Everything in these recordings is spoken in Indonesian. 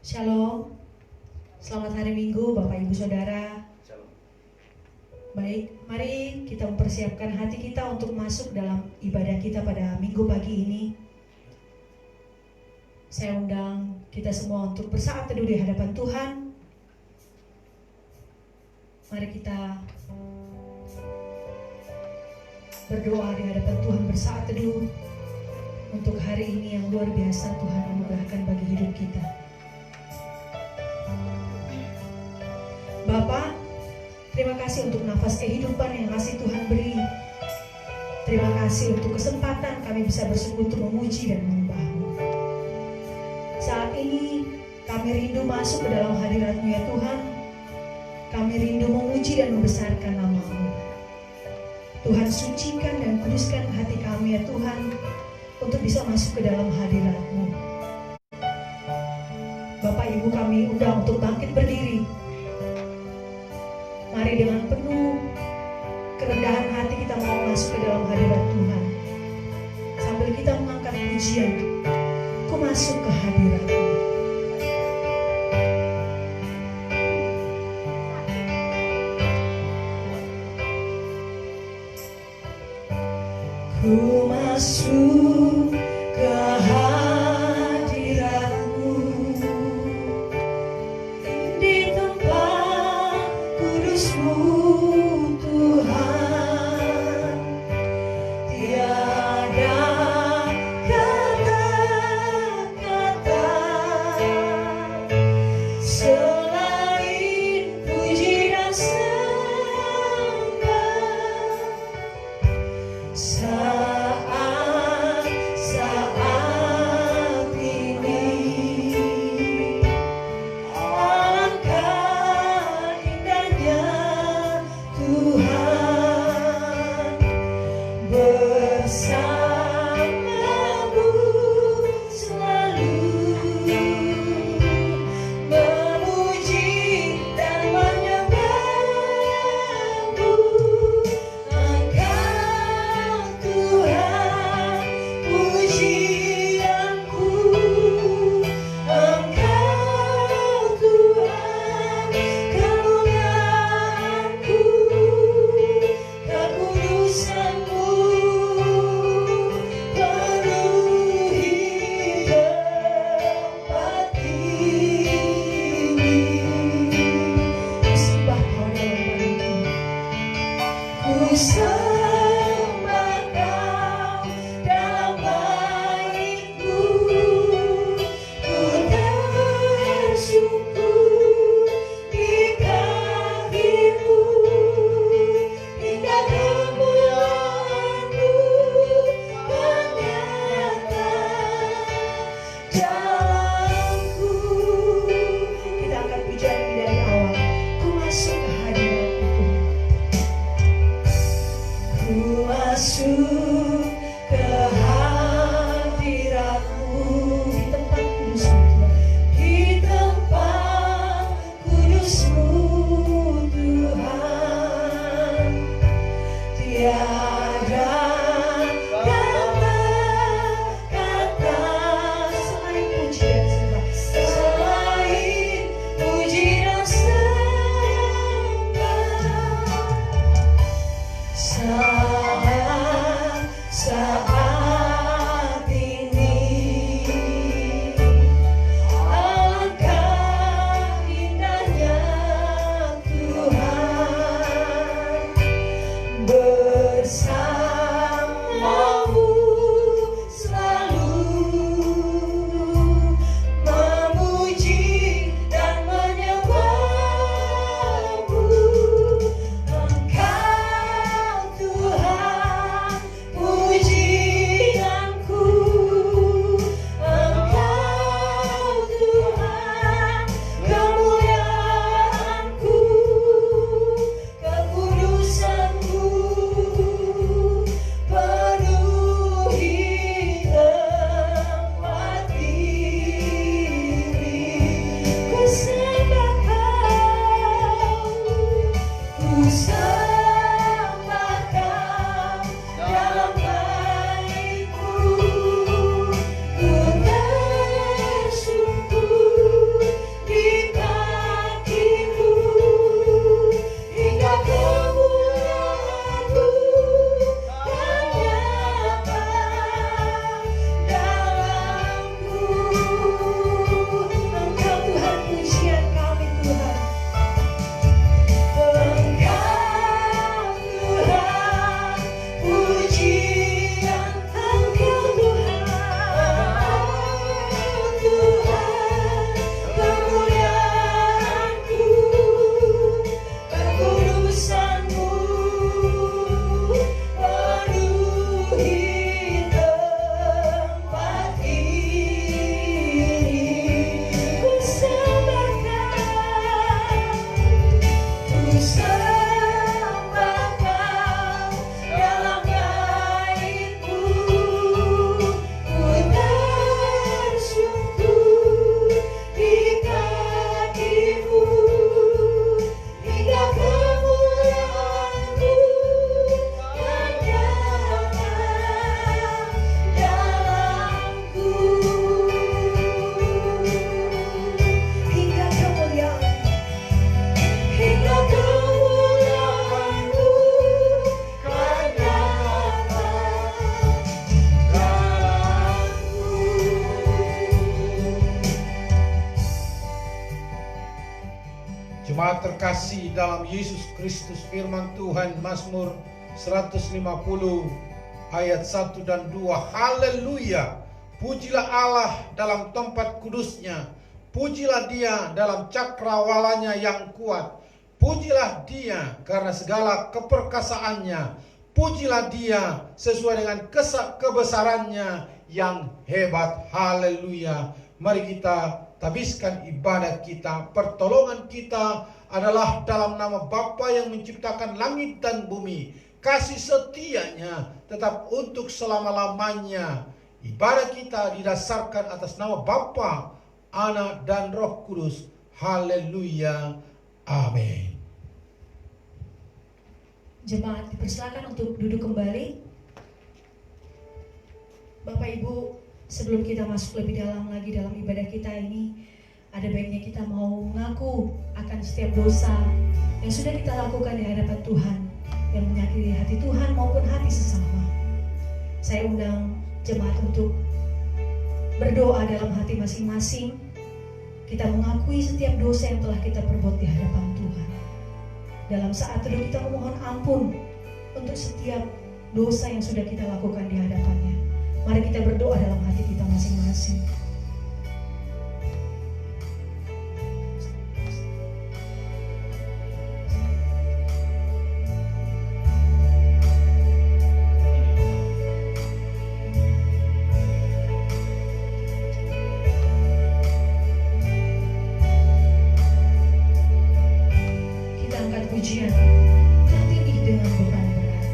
Shalom, selamat hari Minggu Bapak Ibu Saudara. Shalom. Baik, mari kita mempersiapkan hati kita untuk masuk dalam ibadah kita pada Minggu pagi ini. Saya undang kita semua untuk bersaat teduh di hadapan Tuhan. Mari kita berdoa di hadapan Tuhan, bersaat teduh untuk hari ini yang luar biasa Tuhan anugerahkan bagi hidup kita. Bapak, terima kasih untuk nafas kehidupan yang kasih Tuhan beri. Terima kasih untuk kesempatan kami bisa bersekutu memuji dan menyembah-Mu. Saat ini kami rindu masuk ke dalam hadirat-Mu ya Tuhan. Kami rindu memuji dan membesarkan nama-Mu. Tuhan, sucikan dan kuduskan hati kami ya Tuhan, untuk bisa masuk ke dalam hadirat-Mu. Bapak Ibu kami undang untuk bangkit berdiri. Mari dengan penuh kerendahan hati kita mau masuk ke dalam hadirat Tuhan. Sambil kita mengangkat pujian, ku masuk ke hadirat-Mu. Ku masuk ke hadirat-Mu di tempat kudus-Mu Tuhan. Tiada kata-kata selain puji dan sembah. Saat ini alangkah indahnya Tuhan bersama-Mu selalu memuji dan menyembah-Mu. Engkau Tuhan pujianku, Engkau Tuhan kemuliaanku, kekudusan-Mu penuhi tempat ini. Sembah Kau dalam baik-Mu. Ku sembah Kau dalam baik-Mu. Ku tersyukur di kaki-Mu, hingga kemuliaan-Mu nyata dalamku. Kita angkat pujian ini dari awal. Ku masuk ke hadirat-Mu Tuhan. Ku masuk ke hadirat-Mu di tempat kudus-Mu Tuhan. Di tempat kudus-Mu Tuhan. Tiada kata-kata selain Jemaat terkasih dalam Yesus Kristus, firman Tuhan Mazmur 150 ayat 1 dan 2. Haleluya. Pujilah Allah dalam tempat kudusnya. Pujilah Dia dalam cakrawalanya yang kuat. Pujilah Dia karena segala keperkasaannya. Pujilah Dia sesuai dengan kebesarannya yang hebat. Haleluya. Mari kita habiskan ibadah kita. Pertolongan kita adalah dalam nama Bapa yang menciptakan langit dan bumi. Kasih setianya tetap untuk selama-lamanya. Ibadah kita didasarkan atas nama Bapa, Anak dan Roh Kudus. Haleluya. Amin. Jemaat dipersilakan untuk duduk kembali. Bapak Ibu, sebelum kita masuk lebih dalam lagi dalam ibadah kita ini, ada baiknya kita mau mengaku akan setiap dosa yang sudah kita lakukan di hadapan Tuhan, yang menyakiti hati Tuhan maupun hati sesama. Saya undang jemaat untuk berdoa dalam hati masing-masing. Kita mengakui setiap dosa yang telah kita perbuat di hadapan Tuhan. Dalam saat teduh kita memohon ampun untuk setiap dosa yang sudah kita lakukan di hadapannya. Mari kita berdoa dalam hati kita masing-masing. Kita angkat pujian tertindih dengan beban berat.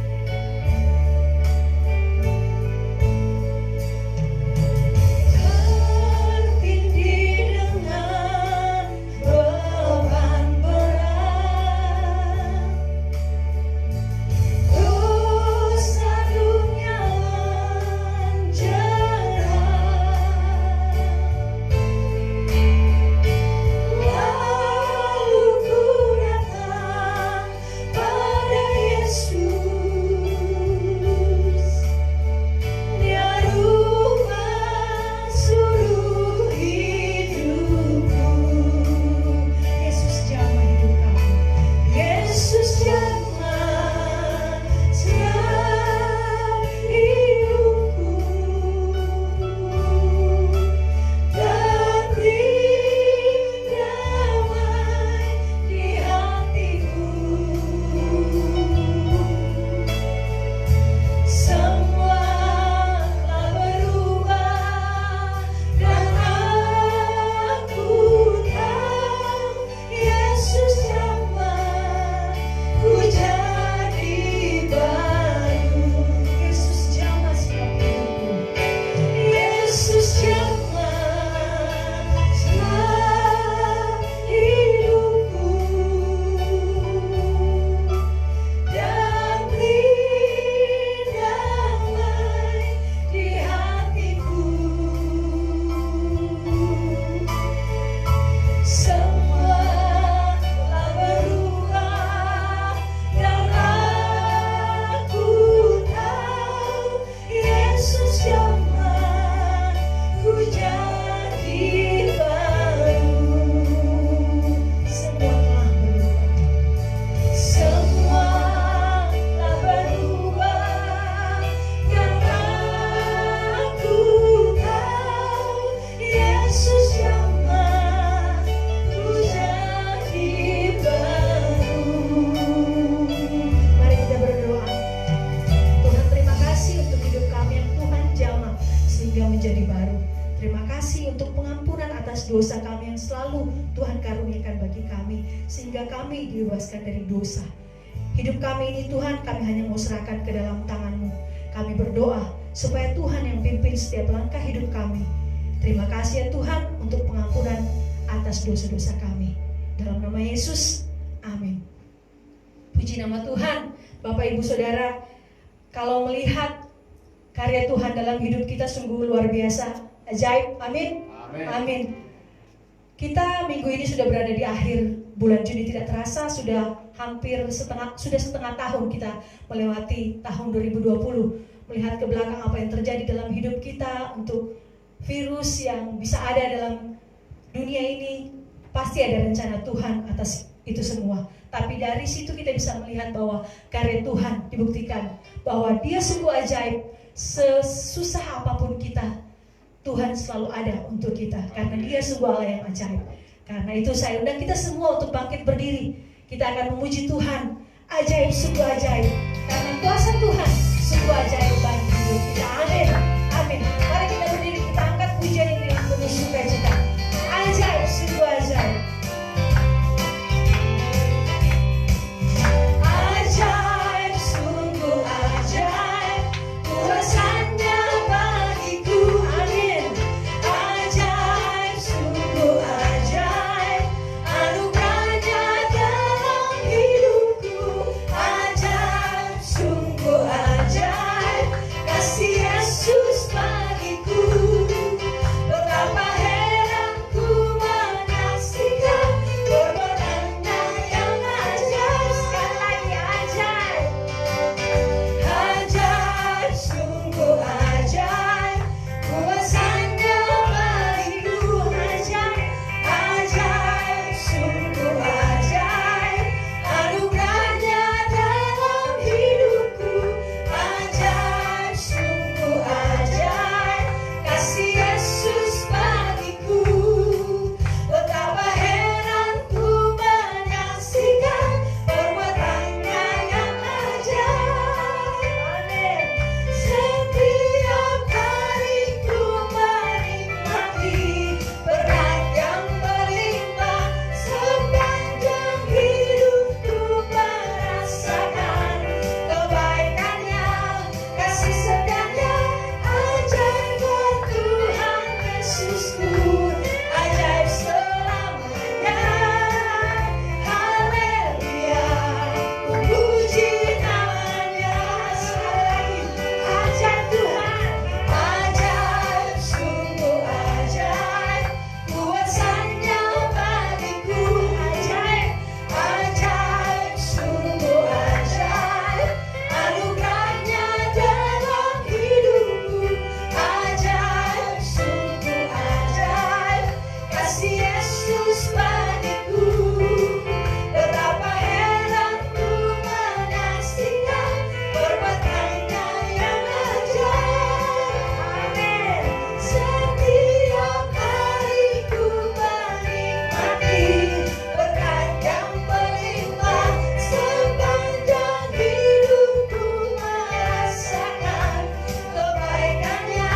Dosa kami yang selalu Tuhan karuniakan bagi kami, sehingga kami dibebaskan dari dosa. Hidup kami ini Tuhan, kami hanya mau serahkan ke dalam tangan-Mu. Kami berdoa supaya Tuhan yang pimpin setiap langkah hidup kami. Terima kasih ya Tuhan untuk pengampunan atas dosa-dosa kami. Dalam nama Yesus, amin. Puji nama Tuhan. Bapak Ibu Saudara, kalau melihat karya Tuhan dalam hidup kita sungguh luar biasa, ajaib, amin. Amin. Kita minggu ini sudah berada di akhir bulan Juni, tidak terasa sudah setengah tahun kita melewati tahun 2020. Melihat ke belakang apa yang terjadi dalam hidup kita, untuk virus yang bisa ada dalam dunia ini, pasti ada rencana Tuhan atas itu semua. Tapi dari situ kita bisa melihat bahwa karya Tuhan dibuktikan bahwa Dia sungguh ajaib. Sesusah apapun kita, Tuhan selalu ada untuk kita karena Dia sungguh Allah yang ajaib. Karena itu saya undang kita semua untuk bangkit berdiri. Kita akan memuji Tuhan. Ajaib, sungguh ajaib. Karena kuasa Tuhan sungguh ajaib bagi hidup kita. Amin. Amin. Mari kita berdiri, kita angkat pujian ini dengan penuh sukacita. Ajaib, sungguh ajaib. Ajaib, sungguh ajaib. Kuasanya bagiku. Amin. Ajaib, sungguh ajaib. Anugerahnya dalam hidupku. Ajaib, sungguh ajaib. Kasih Yesus bagiku. Betapa heran ku menyaksikan perbuatannya yang ajaib. Sekali lagi ajaib. Ajaib, sungguh ajaib. Kuasanya bagiku. Ajaib. Ajaib, sungguh ajaib. Anugerahnya dalam hidupku. Ajaib, sungguh ajaib. Kasih Yesus bagiku. Betapa heran ku menyaksikan perbuatannya yang ajaib. Amin. Setiap hari ku menikmati berkat yang berlimpah. Sepanjang hidupku merasakan kebaikannya, kasih setianya. Ajaib Tuhan Yesusku, ajaib selamanya. Haleluya, puji namanya. Sekali lagi, ajaib Tuhan, ajaib, sungguh ajaib. Kuasanya bagiku. Ajaib, ajaib, sungguh ajaib. Anugerahnya dalam hidupku. Ajaib, sungguh ajaib. Kasih Yesus bagiku. Betapa heran ku menyaksikan perbuatannya yang ajaib. Amin. Setiap hari ku menikmati berkat yang berlimpah. Sepanjang hidupku merasakan kebaikannya,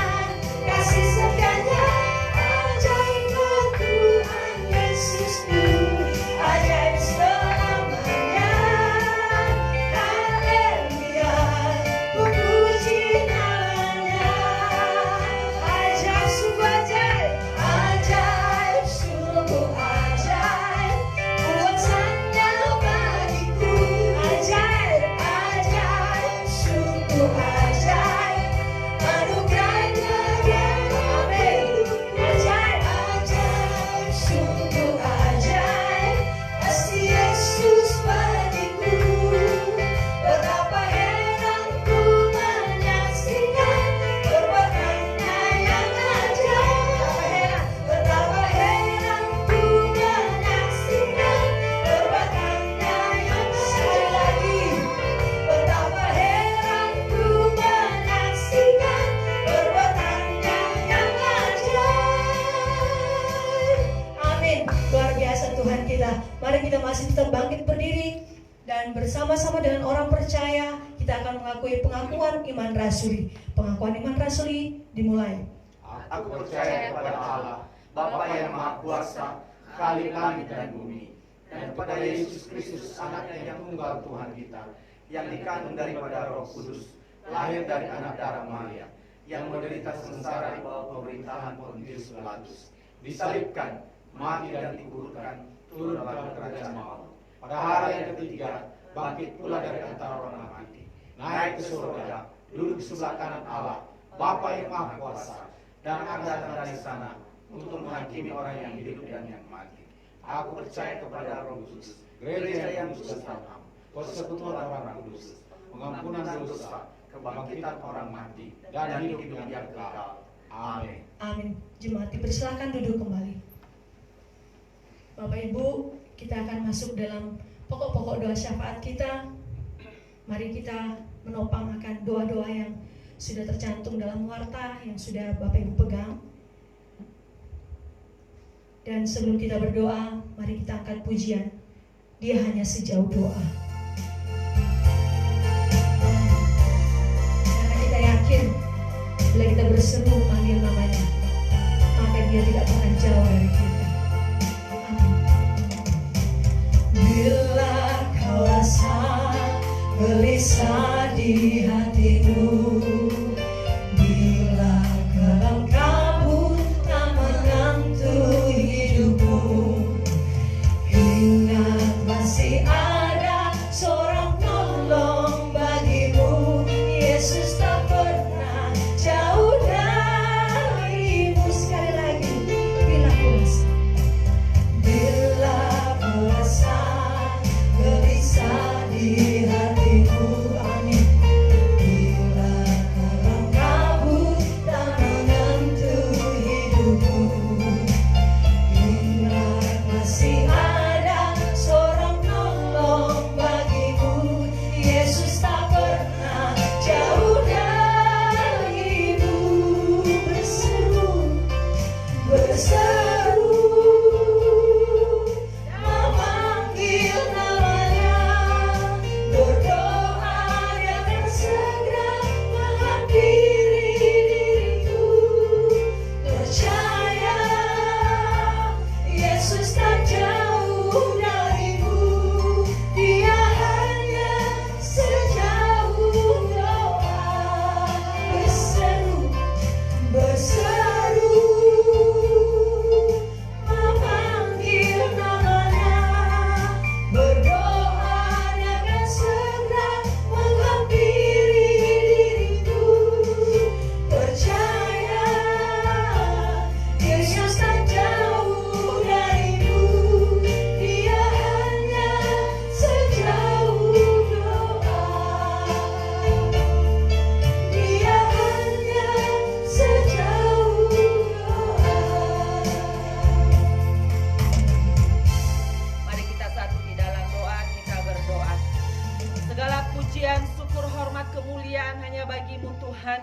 kasih setianya. Ajaib Tuhan Yesusku, ajaib selamanya. Haleluya, puji namanya. Ajaib, sungguh ajaib. Ajaib, sungguh ajaib. Kuasanya bagiku. Ajaib, ajaib, sungguh ajaib. Anugerahnya dalam hidupku. Ajaib, ajaib, sungguh ajaib. Kasih Yesus bagiku. Betapa heran ku menyaksikan perbuatannya yang ajaib. Betapa heran ku menyaksikan perbuatannya yang sekali lagi. Betapa heran ku menyaksikan perbuatannya yang ajaib. Amin. Luar biasa Tuhan kita. Mari kita masih tetap bangkit berdiri dan bersama-sama dengan orang percaya kita akan mengakui pengakuan iman rasuli. Pengakuan iman rasuli dimulai. Aku percaya kepada Allah, Bapa yang Maha Kuasa, Khalik langit dan bumi, dan kepada Yesus Kristus, Anaknya yang tunggal Tuhan kita, yang dikandung daripada Roh Kudus, lahir dari anak darah Maria, yang menderita sengsara di bawah pemerintahan Pontius Pilatus, disalibkan, mati dan dikuburkan, turun dalam kerajaan maut. Pada hari yang ketiga, bangkit pula dari antara orang mati, naik ke surga, duduk sebelah kanan Allah, Bapa yang Maha Kuasa, dan akan datang dari sana untuk menghakimi orang yang hidup dan yang mati. Aku percaya kepada Roh Kudus, gereja yang bersama, persekutuan orang kudus, pengampunan dosa, kebangkitan orang mati, dan hidup yang kekal. Amin. Amin. Jemaat dipersilakan duduk kembali. Bapak Ibu, kita akan masuk dalam pokok-pokok doa syafaat kita. Mari kita menopang akan doa-doa yang sudah tercantum dalam warta yang sudah Bapak Ibu pegang. Dan sebelum kita berdoa, mari kita angkat pujian. Dia hanya sejauh doa. Karena kita yakin bila kita berseru memanggil namanya, maka dia tidak pernah jauh dari kita. Amin. Bila kau rasa gelisah di hatimu, bila kelam kabut tak menghantui hidupmu, ingat masih ada seorang penolong bagimu. Yesus tak pernah jauh darimu. Sekali lagi, bila ku rasa gelisah di hatimu, amin. Bila kelam kabut tak menghantui hidupmu, ingat masih ada seorang penolong bagimu. Yesus tak pernah jauh darimu. Berseru memanggil namanya, berdoa dia akan segera menghampiri dirimu. Percaya Yesus tak jauh darimu, dia hanya sejauh doa. Berseru memanggil namanya, berdoa dia akan segera menghampiri dirimu. Percaya Yesus tak jauh darimu, dia hanya sejauh doa. Dia hanya sejauh doa. Mari kita satu di dalam doa, kita berdoa. Segala pujian, syukur, hormat, kemuliaan hanya bagimu Tuhan.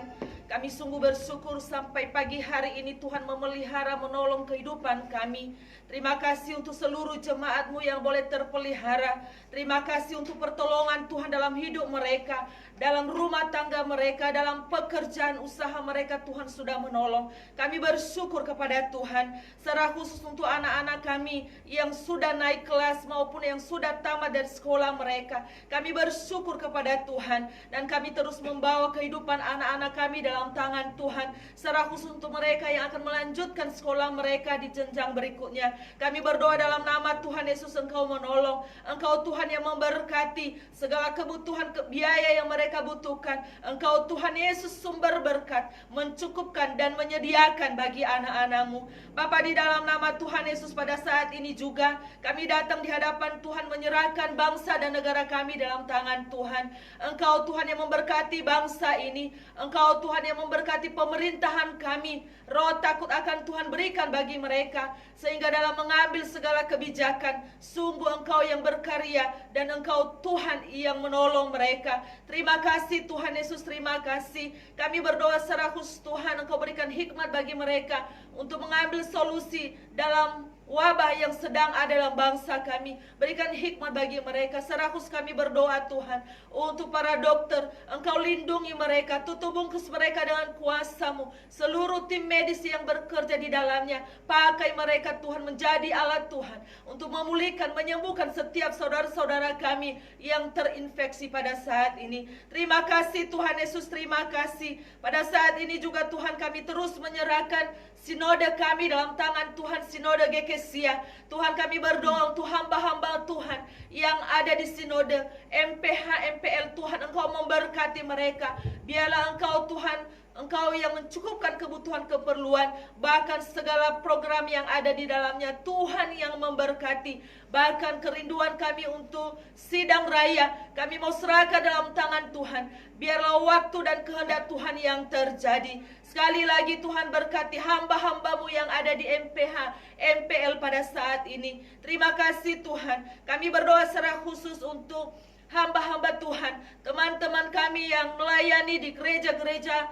Kami sungguh bersyukur sampai pagi hari ini Tuhan memelihara, menolong kehidupan kami. Terima kasih untuk seluruh jemaat-Mu yang boleh terpelihara. Terima kasih untuk pertolongan Tuhan dalam hidup mereka, dalam rumah tangga mereka, dalam pekerjaan usaha mereka. Tuhan sudah menolong. Kami bersyukur kepada Tuhan. Secara khusus untuk anak-anak kami yang sudah naik kelas maupun yang sudah tamat dari sekolah mereka. Kami bersyukur kepada Tuhan. Dan kami terus membawa kehidupan anak-anak kami dalam tangan Tuhan. Secara khusus untuk mereka yang akan melanjutkan sekolah mereka di jenjang berikutnya. Kami berdoa dalam nama Tuhan Yesus, Engkau menolong. Engkau Tuhan yang memberkati segala kebutuhan biaya yang mereka butuhkan. Engkau Tuhan Yesus sumber berkat, mencukupkan dan menyediakan bagi anak-anak-Mu. Bapa, di dalam nama Tuhan Yesus pada saat ini juga kami datang di hadapan Tuhan menyerahkan bangsa dan negara kami dalam tangan Tuhan. Engkau Tuhan yang memberkati bangsa ini. Engkau Tuhan yang memberkati pemerintahan kami. Roh takut akan Tuhan berikan bagi mereka, sehingga dalam mengambil segala kebijakan, sungguh Engkau yang berkarya dan Engkau Tuhan yang menolong mereka. Terima kasih Tuhan Yesus, terima kasih. Kami berdoa secara khusus Tuhan, Engkau berikan hikmat bagi mereka untuk mengambil solusi dalam wabah yang sedang ada dalam bangsa kami. Berikan hikmat bagi mereka. Secara khusus kami berdoa Tuhan untuk para dokter. Engkau lindungi mereka, tutup bungkus mereka dengan kuasa-Mu. Seluruh tim medis yang bekerja di dalamnya, pakai mereka Tuhan menjadi alat Tuhan untuk memulihkan, menyembuhkan setiap saudara-saudara kami yang terinfeksi pada saat ini. Terima kasih Tuhan Yesus, terima kasih. Pada saat ini juga Tuhan kami terus menyerahkan sinode kami dalam tangan Tuhan, sinode GKSIA. Tuhan kami berdoa untuk hamba-hamba Tuhan yang ada di sinode MPH, MPL. Tuhan Engkau memberkati mereka. Biarlah Engkau Tuhan Engkau yang mencukupkan kebutuhan keperluan, bahkan segala program yang ada di dalamnya. Tuhan yang memberkati, bahkan kerinduan kami untuk sidang raya, kami mau serahkan dalam tangan Tuhan. Biarlah waktu dan kehendak Tuhan yang terjadi. Sekali lagi Tuhan berkati hamba-hambamu yang ada di MPH, MPL pada saat ini. Terima kasih Tuhan. Kami berdoa secara khusus untuk hamba-hamba Tuhan, teman-teman kami yang melayani di gereja-gereja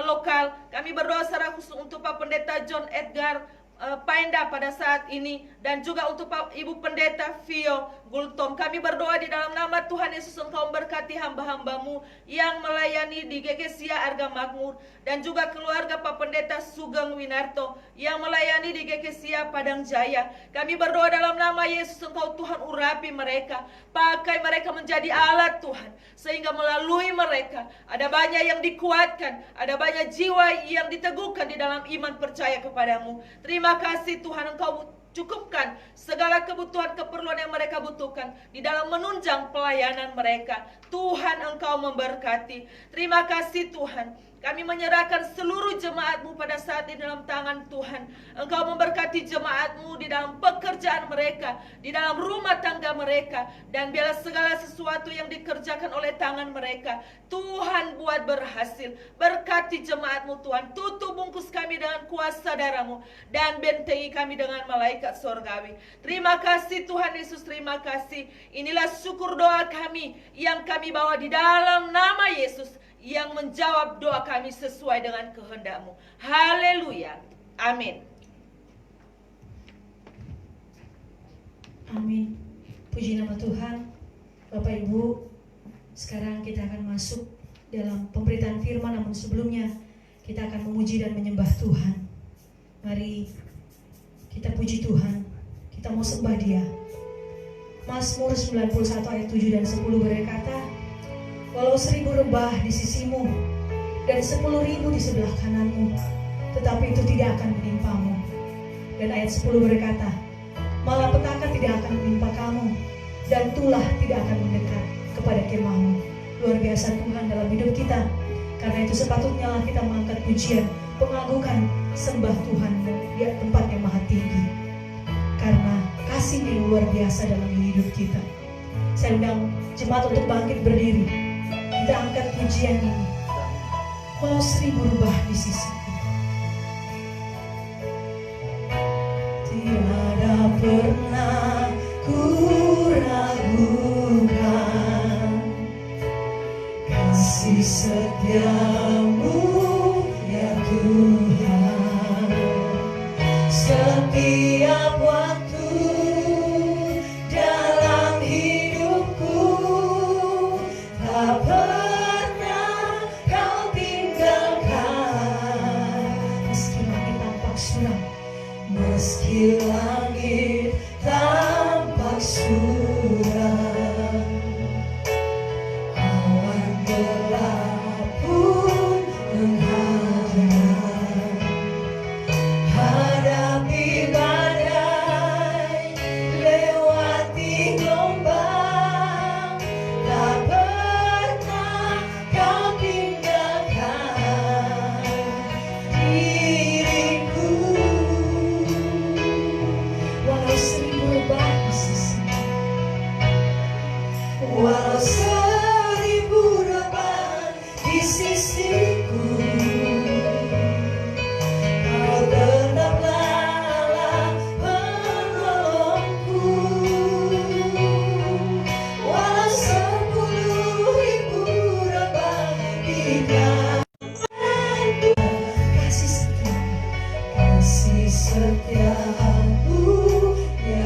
lokal. Kami berdoa secara khusus untuk Pak Pendeta John Edgar Paenda pada saat ini, dan juga untuk Pak Ibu Pendeta Vio Gultom. Kami berdoa di dalam nama Tuhan Yesus, Engkau memberkati hamba-hambamu yang melayani di GKSIA Arga Makmur, dan juga keluarga Pak Pendeta Sugeng Winarto yang melayani di GKSIA Padang Jaya. Kami berdoa dalam nama Yesus, Engkau Tuhan urapi mereka, pakai mereka menjadi alat Tuhan, sehingga melalui mereka ada banyak yang dikuatkan, ada banyak jiwa yang diteguhkan di dalam iman percaya kepadamu. Terima kasih Tuhan, Engkau cukupkan segala kebutuhan keperluan yang mereka butuhkan di dalam menunjang pelayanan mereka. Tuhan, Engkau memberkati. Terima kasih Tuhan. Kami menyerahkan seluruh jemaat-Mu pada saat ini dalam tangan Tuhan. Engkau memberkati jemaat-Mu di dalam pekerjaan mereka, di dalam rumah tangga mereka, dan biarlah segala sesuatu yang dikerjakan oleh tangan mereka, Tuhan buat berhasil. Berkati jemaat-Mu Tuhan. Tutup bungkus kami dengan kuasa darah-Mu, dan bentengi kami dengan malaikat sorgawi. Terima kasih Tuhan Yesus, terima kasih. Inilah syukur doa kami yang kami bawa di dalam nama Yesus, yang menjawab doa kami sesuai dengan kehendak-Mu. Haleluya. Amin. Amin. Puji nama Tuhan. Bapak Ibu, sekarang kita akan masuk dalam pemberitaan firman, namun sebelumnya kita akan memuji dan menyembah Tuhan. Mari kita puji Tuhan. Kita mau sembah Dia. Mazmur 91 ayat 7 dan 10 berkata, walau 1000 rebah di sisimu dan 10.000 di sebelah kananmu, tetapi itu tidak akan menimpamu. Dan ayat 10 berkata, malapetaka tidak akan menimpa kamu, dan tulah tidak akan mendekat kepada kemahmu. Luar biasa Tuhan dalam hidup kita. Karena itu sepatutnya kita mengangkat pujian, pengagungan, sembah Tuhan di tempat yang maha tinggi. Karena kasih yang luar biasa dalam hidup kita. Saya undang jemaat untuk bangkit berdiri. Kita angkat pujian ini. Walau 1000 rebah di sisiku, tiada pernah ku ragukan kasih setiamu ya Tuhan. Setiap waktu dalam hidupku tak pernah kau tinggalkan. Meski langit tampak suram, meski langit tampak suram, awan gelap pun menghadap, hadapi badai, lewati gelombang, tak pernah kau tinggalkan diriku. Walau 1000 rebah di sisiku, walau 1000 rebah di sisiku, kau tetaplah Allah penolongku. Walau 10.000 rebah di tanganku, kasih setiamu ya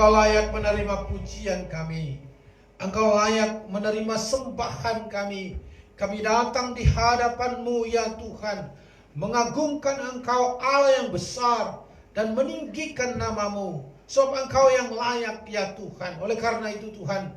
Engkau layak menerima pujian kami. Engkau layak menerima sembahan kami. Kami datang di hadapan-Mu ya Tuhan, mengagungkan Engkau Allah yang besar dan meninggikan nama-Mu. Sebab Engkau yang layak ya Tuhan. Oleh karena itu Tuhan,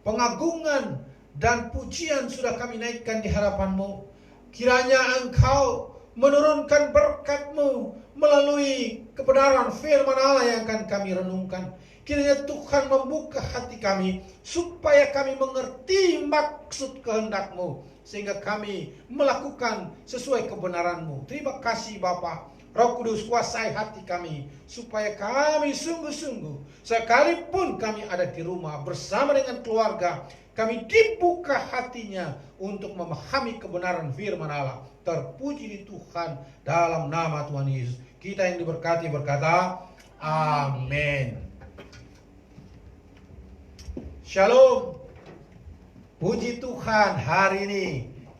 pengagungan dan pujian sudah kami naikkan di hadapan-Mu. Kiranya Engkau menurunkan berkat-Mu melalui kebenaran firman Allah yang akan kami renungkan. Kiranya Tuhan membuka hati kami supaya kami mengerti maksud kehendak-Mu, sehingga kami melakukan sesuai kebenaran-Mu. Terima kasih Bapa. Roh Kudus, kuasai hati kami supaya kami sungguh-sungguh, sekalipun kami ada di rumah bersama dengan keluarga, kami dibuka hatinya untuk memahami kebenaran firman Allah. Terpuji di Tuhan dalam nama Tuhan Yesus. Kita yang diberkati berkata, amin. Shalom. Puji Tuhan, hari ini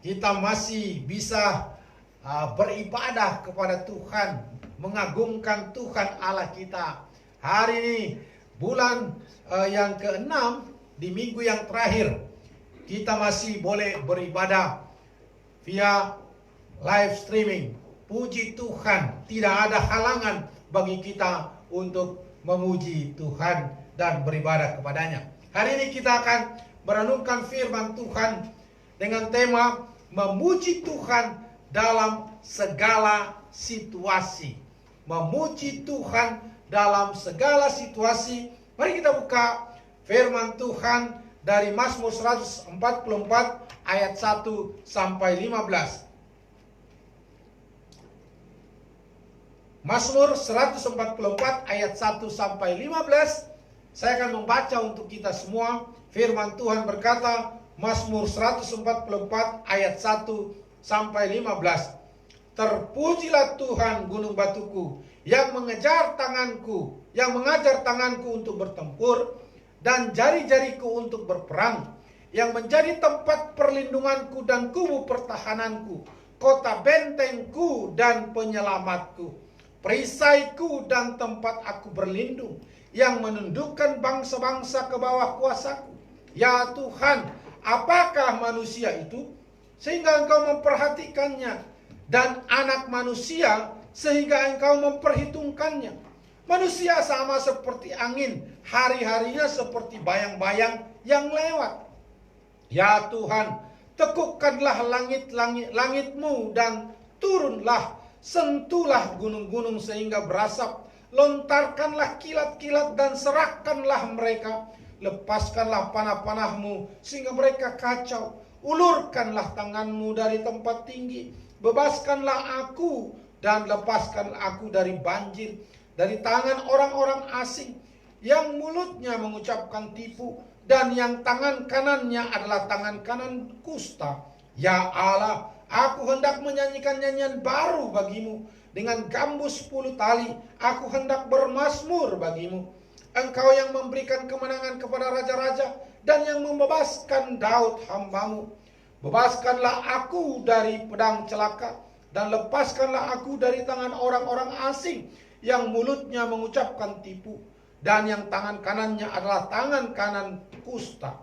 kita masih bisa beribadah kepada Tuhan, mengagungkan Tuhan Allah kita. Hari ini bulan yang ke-6 di minggu yang terakhir, kita masih boleh beribadah via live streaming. Puji Tuhan, tidak ada halangan bagi kita untuk memuji Tuhan dan beribadah kepadanya. Hari ini kita akan merenungkan firman Tuhan dengan tema memuji Tuhan dalam segala situasi. Memuji Tuhan dalam segala situasi. Mari kita buka firman Tuhan dari Mazmur 144 ayat 1 sampai 15. Mazmur 144 ayat 1 sampai 15. Saya akan membaca untuk kita semua. Firman Tuhan berkata, Mazmur 144 ayat 1 sampai 15. Terpujilah Tuhan gunung batuku, yang mengajar tanganku untuk bertempur, dan jari-jariku untuk berperang, yang menjadi tempat perlindunganku dan kubu pertahananku, kota bentengku dan penyelamatku, perisaiku dan tempat aku berlindung, yang menundukkan bangsa-bangsa ke bawah kuasaku. Ya Tuhan, apakah manusia itu sehingga Engkau memperhatikannya, dan anak manusia sehingga Engkau memperhitungkannya? Manusia sama seperti angin, hari-harinya seperti bayang-bayang yang lewat. Ya Tuhan, tekukkanlah langit-Mu dan turunlah, sentuhlah gunung-gunung sehingga berasap, lontarkanlah kilat-kilat dan serahkanlah mereka, lepaskanlah panah-panah-Mu sehingga mereka kacau. Ulurkanlah tangan-Mu dari tempat tinggi, bebaskanlah aku dan lepaskanlah aku dari banjir, dari tangan orang-orang asing yang mulutnya mengucapkan tipu dan yang tangan kanannya adalah tangan kanan kusta. Ya Allah, aku hendak menyanyikan nyanyian baru bagi-Mu, dengan gambus 10 tali aku hendak bermazmur bagi-Mu. Engkau yang memberikan kemenangan kepada raja-raja dan yang membebaskan Daud hamba-Mu. Bebaskanlah aku dari pedang celaka dan lepaskanlah aku dari tangan orang-orang asing yang mulutnya mengucapkan tipu dan yang tangan kanannya adalah tangan kanan kusta.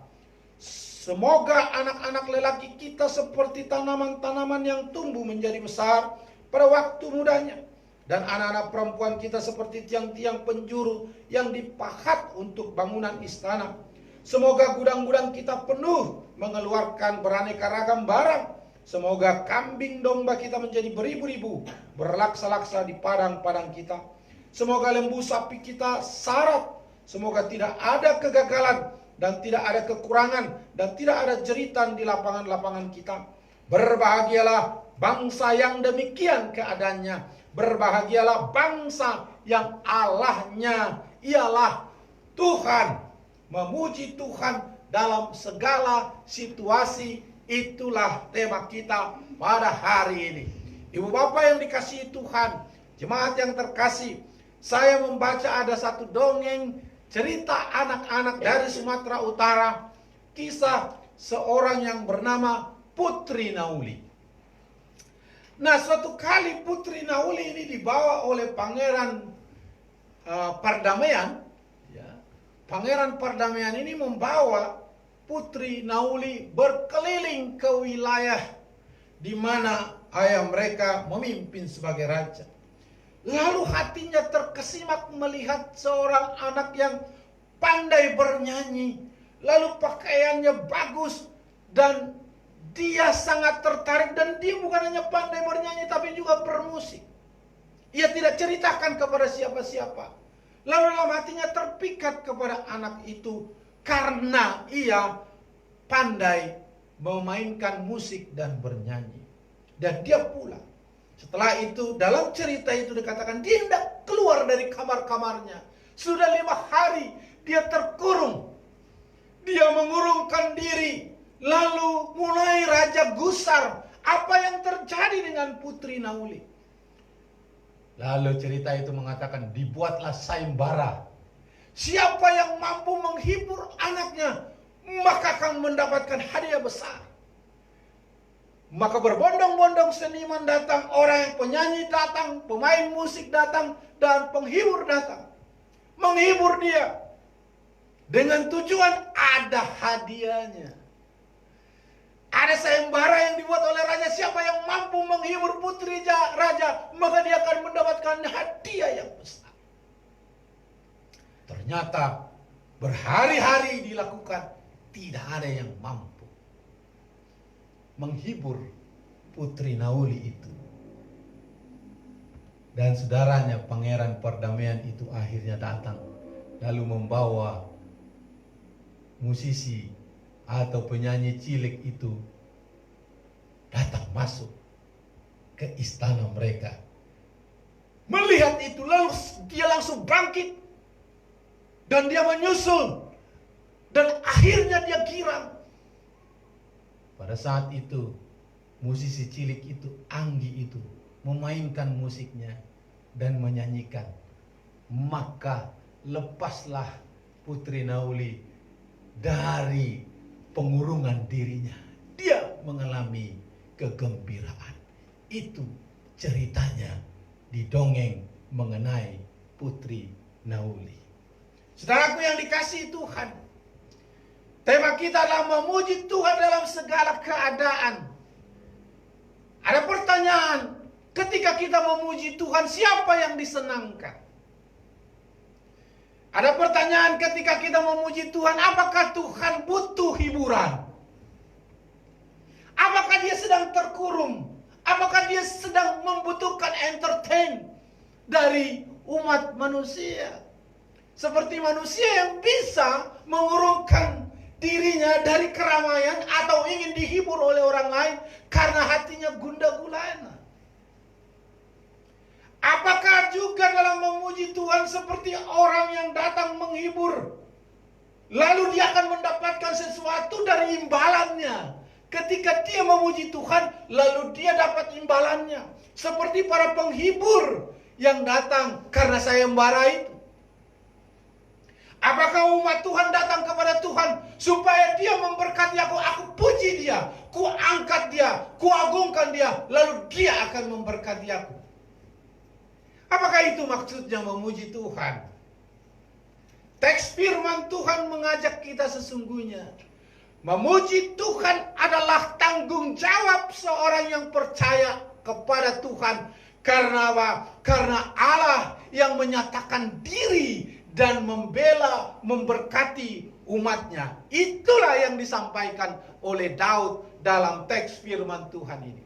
Semoga anak-anak lelaki kita seperti tanaman-tanaman yang tumbuh menjadi besar pada waktu mudanya, dan anak-anak perempuan kita seperti tiang-tiang penjuru yang dipahat untuk bangunan istana. Semoga gudang-gudang kita penuh mengeluarkan beraneka ragam barang. Semoga kambing domba kita menjadi beribu-ribu, berlaksa-laksa di padang-padang kita. Semoga lembu sapi kita syarat. Semoga tidak ada kegagalan dan tidak ada kekurangan dan tidak ada jeritan di lapangan-lapangan kita. Berbahagialah bangsa yang demikian keadaannya. Berbahagialah bangsa yang Allahnya ialah Tuhan. Memuji Tuhan dalam segala situasi, itulah tema kita pada hari ini. Ibu bapak yang dikasihi Tuhan, jemaat yang terkasih, saya membaca ada satu dongeng cerita anak-anak dari Sumatera Utara, kisah seorang yang bernama Putri Nauli. Nah, suatu kali Putri Nauli ini dibawa oleh Pangeran Pardamaian Pangeran Perdamaian ini membawa Putri Nauli berkeliling ke wilayah di mana ayah mereka memimpin sebagai raja. Lalu hatinya terkesimak melihat seorang anak yang pandai bernyanyi, lalu pakaiannya bagus, dan dia sangat tertarik. Dan dia bukan hanya pandai bernyanyi tapi juga bermusik. Ia tidak ceritakan kepada siapa-siapa. Lalu dalam hatinya terpikat kepada anak itu karena ia pandai memainkan musik dan bernyanyi. Dan dia pulang. Setelah itu dalam cerita itu dikatakan dia tidak keluar dari kamar-kamarnya. Sudah 5 hari dia terkurung. Dia mengurungkan diri. Lalu mulai raja gusar. Apa yang terjadi dengan Putri Nauli? Lalu cerita itu mengatakan dibuatlah sayembara. Siapa yang mampu menghibur anaknya, maka akan mendapatkan hadiah besar. Maka berbondong-bondong seniman datang, orang yang penyanyi datang, pemain musik datang, dan penghibur datang. Menghibur dia. Dengan tujuan ada hadiahnya. Ada sayembara yang dibuat oleh raja. Siapa yang mampu menghibur putri raja, maka dia akan mendapatkan hadiah yang besar. Ternyata berhari-hari dilakukan, tidak ada yang mampu menghibur Putri Nauli itu. Dan saudaranya Pangeran Perdamaian itu akhirnya datang, lalu membawa musisi atau penyanyi cilik itu datang masuk ke istana mereka. Melihat itu lalu dia langsung bangkit dan dia menyusul, dan akhirnya dia girang. Pada saat itu musisi cilik itu, Anggi itu, memainkan musiknya dan menyanyikan. Maka lepaslah Putri Nauli dari pengurungan dirinya. Dia mengalami kegembiraan. Itu ceritanya di dongeng mengenai Putri Nauli. Saudaraku yang dikasihi Tuhan, tema kita adalah memuji Tuhan dalam segala keadaan. Ada pertanyaan, ketika kita memuji Tuhan, siapa yang disenangkan? Ada pertanyaan ketika kita memuji Tuhan, apakah Tuhan butuh hiburan? Apakah dia sedang terkurung? Apakah dia sedang membutuhkan entertain dari umat manusia? Seperti manusia yang bisa mengurungkan dirinya dari keramaian atau ingin dihibur oleh orang lain karena hatinya gundah gulana. Apakah juga dalam memuji Tuhan seperti orang yang datang menghibur, lalu dia akan mendapatkan sesuatu dari imbalannya? Ketika dia memuji Tuhan, lalu dia dapat imbalannya. Seperti para penghibur yang datang karena sayembara itu. Apakah umat Tuhan datang kepada Tuhan supaya dia memberkati aku puji dia, ku angkat dia, ku agungkan dia, lalu dia akan memberkati aku. Apakah itu maksudnya memuji Tuhan? Teks firman Tuhan mengajak kita sesungguhnya. Memuji Tuhan adalah tanggung jawab seorang yang percaya kepada Tuhan. Karena apa? Karena Allah yang menyatakan diri dan membela, memberkati umatnya. Itulah yang disampaikan oleh Daud dalam teks firman Tuhan ini.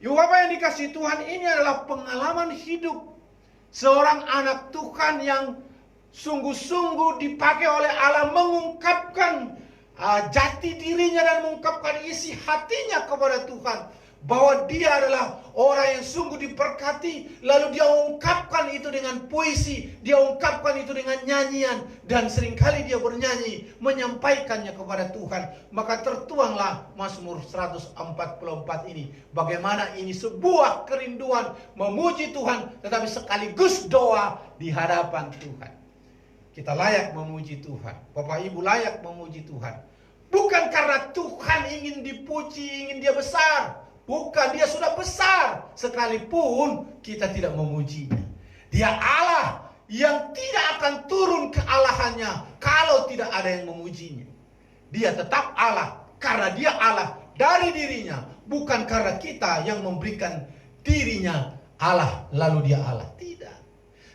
Ibu Bapak yang dikasihi Tuhan, ini adalah pengalaman hidup seorang anak Tuhan yang sungguh-sungguh dipakai oleh Allah mengungkapkan jati dirinya dan mengungkapkan isi hatinya kepada Tuhan. Bahwa dia adalah orang yang sungguh diberkati. Lalu dia ungkapkan itu dengan puisi, dia ungkapkan itu dengan nyanyian, dan seringkali dia bernyanyi menyampaikannya kepada Tuhan. Maka tertuanglah Mazmur 144 ini. Bagaimana ini sebuah kerinduan memuji Tuhan, tetapi sekaligus doa di hadapan Tuhan. Kita layak memuji Tuhan. Bapak Ibu layak memuji Tuhan. Bukan karena Tuhan ingin dipuji, ingin dia besar. Bukan, dia sudah besar. Sekalipun kita tidak memujinya. Dia Allah yang tidak akan turun ke Allahannya kalau tidak ada yang memujinya. Dia tetap Allah karena dia Allah dari dirinya, bukan karena kita yang memberikan dirinya Allah lalu dia Allah. Tidak.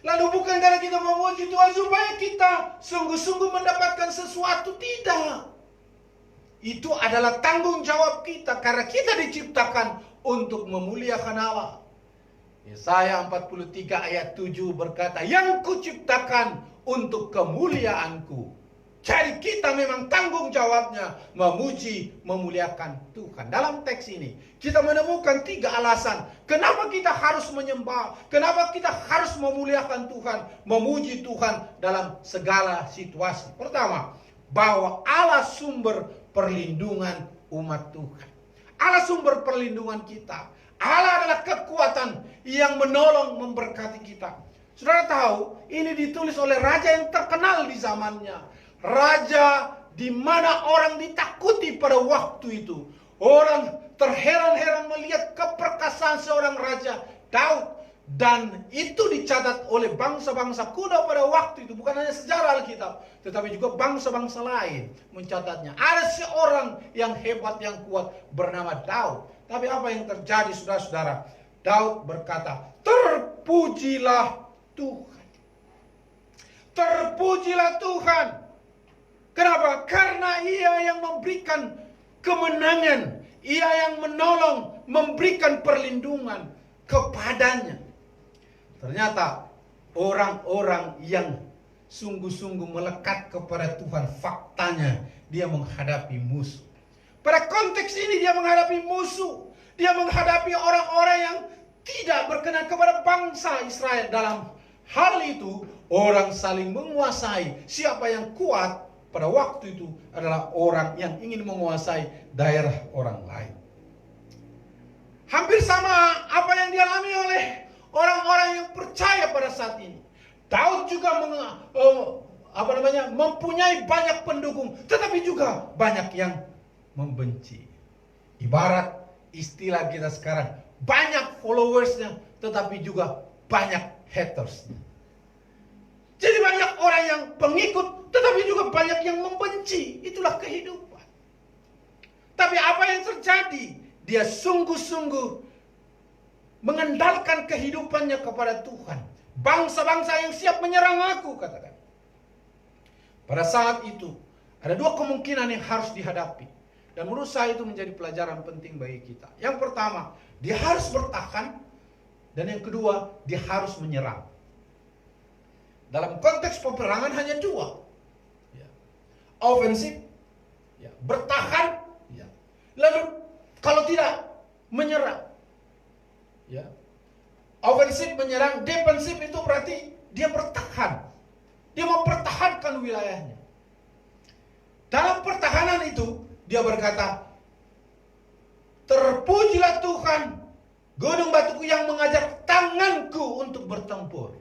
Lalu bukan karena kita memuji Tuhan supaya kita sungguh-sungguh mendapatkan sesuatu. Tidak. Itu adalah tanggung jawab kita karena kita diciptakan untuk memuliakan Allah. Yesaya 43 ayat 7 berkata, yang kuciptakan untuk kemuliaanku. Jadi kita memang tanggung jawabnya memuji, memuliakan Tuhan. Dalam teks ini kita menemukan 3 alasan kenapa kita harus menyembah, kenapa kita harus memuliakan Tuhan, memuji Tuhan dalam segala situasi. Pertama, bahwa Allah sumber perlindungan umat Tuhan. Allah sumber perlindungan kita. Allah adalah kekuatan yang menolong, memberkati kita. Saudara tahu, ini ditulis oleh raja yang terkenal di zamannya. Raja di mana orang ditakuti pada waktu itu. Orang terheran-heran melihat keperkasaan seorang raja Daud. Dan itu dicatat oleh bangsa-bangsa kuno pada waktu itu. Bukan hanya sejarah Alkitab, tetapi juga bangsa-bangsa lain mencatatnya. Ada seorang yang hebat, yang kuat bernama Daud. Tapi apa yang terjadi saudara-saudara? Daud berkata, terpujilah Tuhan. Terpujilah Tuhan. Kenapa? Karena ia yang memberikan kemenangan. Ia yang menolong, memberikan perlindungan kepadanya. Ternyata orang-orang yang sungguh-sungguh melekat kepada Tuhan, faktanya dia menghadapi musuh. Pada konteks ini dia menghadapi musuh. Dia menghadapi orang-orang yang tidak berkenan kepada bangsa Israel. Dalam hal itu orang saling menguasai. Siapa yang kuat pada waktu itu adalah orang yang ingin menguasai daerah orang lain. Hampir sama apa yang dialami oleh orang-orang yang percaya pada saat ini. Daud juga mempunyai banyak pendukung, tetapi juga banyak yang membenci. Ibarat istilah kita sekarang, banyak followersnya, tetapi juga banyak hatersnya. Jadi banyak orang yang pengikut, tetapi juga banyak yang membenci. Itulah kehidupan. Tapi apa yang terjadi? Dia sungguh-sungguh mengandalkan kehidupannya kepada Tuhan. Bangsa-bangsa yang siap menyerang aku, katakan. Pada saat itu, ada 2 kemungkinan yang harus dihadapi. Dan menurut saya itu menjadi pelajaran penting bagi kita. Yang pertama, dia harus bertahan. Dan yang kedua, dia harus menyerang. Dalam konteks peperangan hanya 2. Ya. Ofensif, ya. Bertahan, ya. Lalu kalau tidak, menyerang. Ya. Ofensif, menyerang. Defensif itu berarti dia bertahan. Dia mempertahankan wilayahnya. Dalam pertahanan itu, dia berkata, terpujilah Tuhan, gunung batuku yang mengajar tanganku untuk bertempur.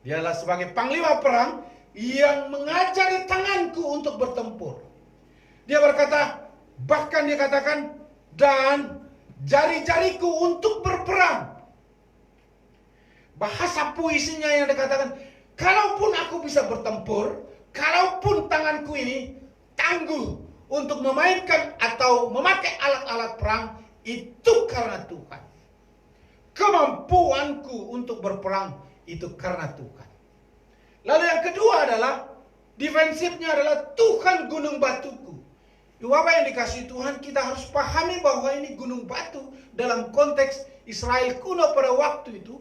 Dia adalah sebagai panglima perang yang mengajari tanganku untuk bertempur. Dia berkata, bahkan dia katakan, dan jari-jariku untuk berperang. Bahasa puisinya yang dikatakan, kalaupun aku bisa bertempur, kalaupun tanganku ini tangguh untuk memainkan atau memakai alat-alat perang, itu karena Tuhan. Kemampuanku untuk berperang itu karena Tuhan. Lalu yang kedua adalah defensifnya adalah Tuhan gunung batuku. Apa yang dikasih Tuhan, kita harus pahami bahwa ini gunung batu dalam konteks Israel kuno pada waktu itu.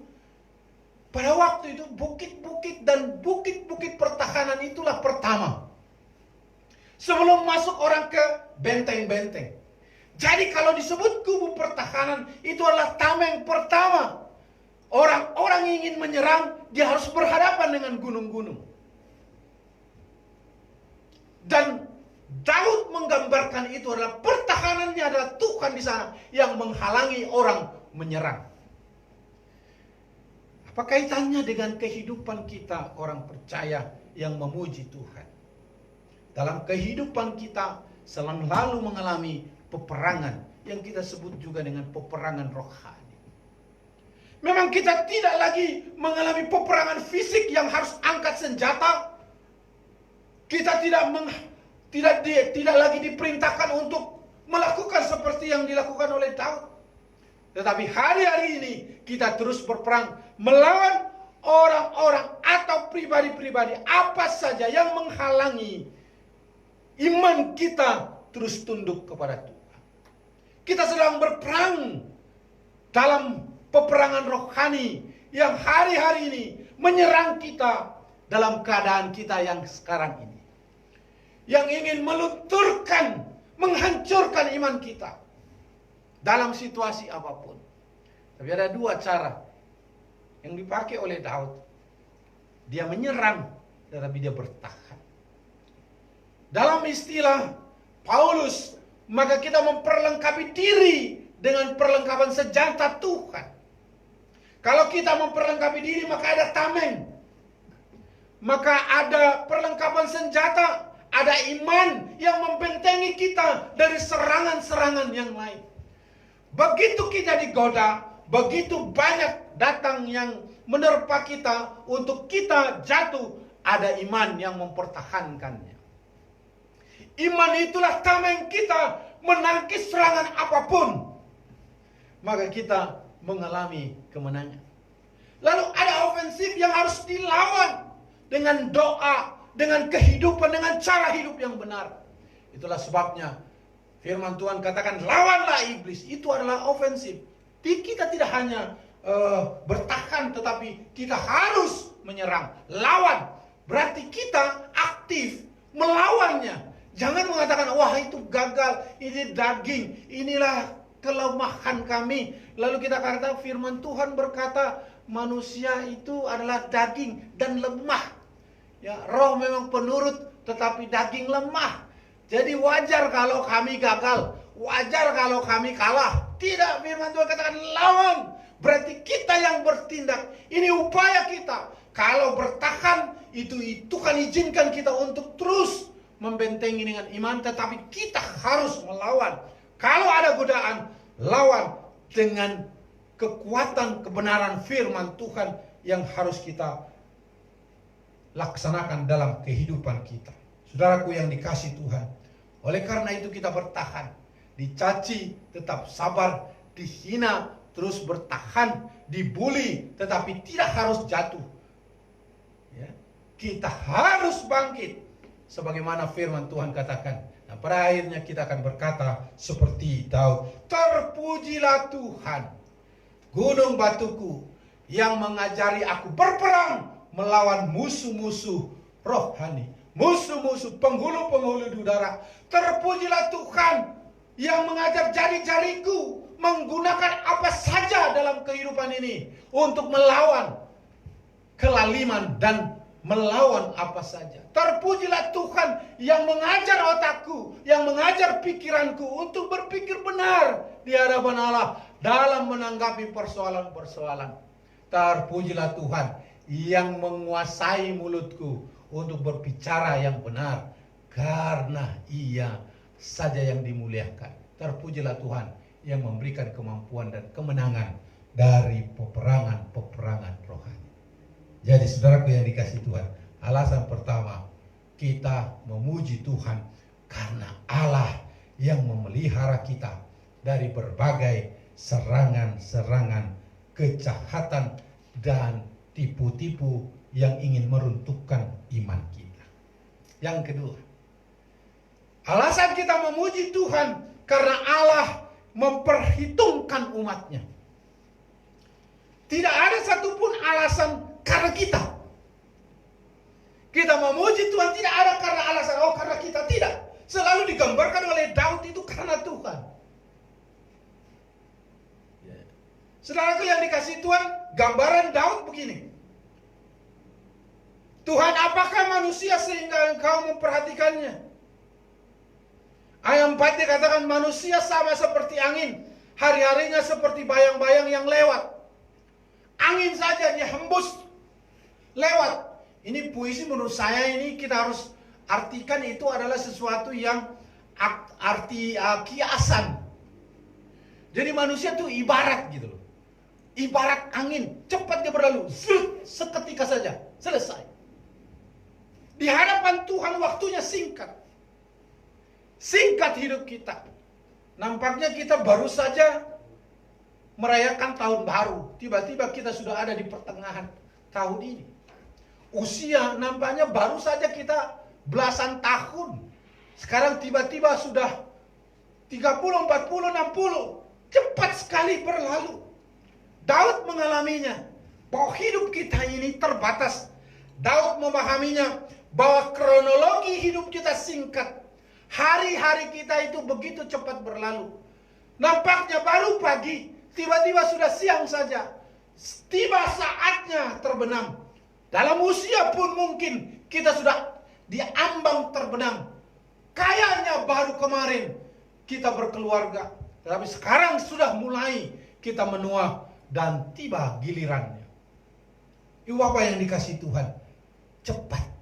Pada waktu itu bukit-bukit dan bukit-bukit pertahanan itulah pertama. Sebelum masuk orang ke benteng-benteng. Jadi kalau disebut kubu pertahanan, itu adalah tameng pertama. Orang-orang yang ingin menyerang, dia harus berhadapan dengan gunung-gunung. Dan Daud menggambarkan itu adalah pertahanannya adalah Tuhan di sana yang menghalangi orang menyerang. Apa kaitannya dengan kehidupan kita orang percaya yang memuji Tuhan? Dalam kehidupan kita selalu mengalami peperangan yang kita sebut juga dengan peperangan rohani. Memang kita tidak lagi mengalami peperangan fisik yang harus angkat senjata. Kita tidak lagi diperintahkan untuk melakukan seperti yang dilakukan oleh Daud. Tetapi hari-hari ini kita terus berperang melawan orang-orang atau pribadi-pribadi apa saja yang menghalangi iman kita terus tunduk kepada Tuhan. Kita sedang berperang dalam peperangan rohani yang hari-hari ini menyerang kita dalam keadaan kita yang sekarang ini. Yang ingin melunturkan, menghancurkan iman kita dalam situasi apapun. Tapi ada dua cara yang dipakai oleh Daud. Dia menyerang, tetapi dia bertahan. Dalam istilah Paulus, maka kita memperlengkapi diri dengan perlengkapan senjata Tuhan. Kalau kita memperlengkapi diri, maka ada tameng. Maka ada perlengkapan senjata, ada iman yang membentengi kita dari serangan-serangan yang lain. Begitu kita digoda, begitu banyak datang yang menerpa kita untuk kita jatuh, ada iman yang mempertahankannya. Iman itulah tameng kita menangkis serangan apapun. Maka kita mengalami kemenangan. Lalu ada ofensif yang harus dilawan dengan doa, dengan kehidupan, dengan cara hidup yang benar. Itulah sebabnya firman Tuhan katakan, lawanlah iblis. Itu adalah ofensif. Kita tidak hanya bertahan, tetapi kita harus menyerang. Lawan. Berarti kita aktif melawannya. Jangan mengatakan, wah itu gagal, ini daging, inilah kelemahan kami. Lalu kita kata firman Tuhan berkata, manusia itu adalah daging dan lemah. Ya, roh memang penurut, tetapi daging lemah. Jadi wajar kalau kami gagal, wajar kalau kami kalah. Tidak, firman Tuhan katakan lawan. Berarti kita yang bertindak. Ini upaya kita. Kalau bertahan, itu Tuhan izinkan kita untuk terus membentengi dengan iman. Tetapi kita harus melawan. Kalau ada godaan, lawan dengan kekuatan kebenaran firman Tuhan yang harus kita laksanakan dalam kehidupan kita. Saudaraku yang dikasih Tuhan, oleh karena itu kita bertahan. Dicaci tetap sabar, dihina terus bertahan, dibuli tetapi tidak harus jatuh. Ya, kita harus bangkit sebagaimana firman Tuhan katakan. Nah, pada akhirnya kita akan berkata seperti Daud, terpujilah Tuhan, gunung batuku yang mengajari aku berperang melawan musuh-musuh rohani, musuh-musuh penghulu-penghulu di udara. Terpujilah Tuhan yang mengajar jari-jariku menggunakan apa saja dalam kehidupan ini untuk melawan kelaliman dan melawan apa saja. Terpujilah Tuhan yang mengajar otakku, yang mengajar pikiranku untuk berpikir benar di hadapan Allah dalam menanggapi persoalan-persoalan. Terpujilah Tuhan yang menguasai mulutku untuk berbicara yang benar, karena Ia saja yang dimuliakan. Terpujilah Tuhan yang memberikan kemampuan dan kemenangan dari peperangan-peperangan rohani. Jadi saudaraku yang dikasih Tuhan, alasan pertama kita memuji Tuhan karena Allah yang memelihara kita dari berbagai serangan-serangan kejahatan dan tipu-tipu yang ingin meruntuhkan iman kita. Yang kedua, alasan kita memuji Tuhan karena Allah memperhitungkan umatnya. Tidak ada satupun alasan karena kita. Kita memuji Tuhan tidak ada karena alasan, oh karena kita, tidak. Selalu digambarkan oleh Daud itu karena Tuhan. Saudaraku yang dikasih Tuhan, gambaran Daud begini. Tuhan, apakah manusia sehingga engkau memperhatikannya? Ayat 4 dikatakan manusia sama seperti angin, hari-harinya seperti bayang-bayang yang lewat. Angin saja dia hembus lewat. Ini puisi menurut saya ini kita harus artikan itu adalah sesuatu yang arti kiasan. Jadi manusia itu ibarat gitu loh. ibarat angin, cepat dia berlalu, seketika saja, selesai. Di hadapan Tuhan waktunya singkat. Singkat hidup kita. Nampaknya kita baru saja merayakan tahun baru. Tiba-tiba kita sudah ada di pertengahan tahun ini. Usia nampaknya baru saja kita belasan tahun. Sekarang tiba-tiba sudah 30, 40, 60. Cepat sekali berlalu. Daud mengalaminya. Bahwa hidup kita ini terbatas. Daud memahaminya bahwa kronologi hidup kita singkat. Hari-hari kita itu begitu cepat berlalu. Nampaknya baru pagi, tiba-tiba sudah siang saja. Tiba saatnya terbenam. Dalam usia pun mungkin kita sudah diambang terbenam. Kayaknya baru kemarin kita berkeluarga. Tetapi sekarang sudah mulai kita menua dan tiba gilirannya. Itu apa yang dikasih Tuhan? Cepat.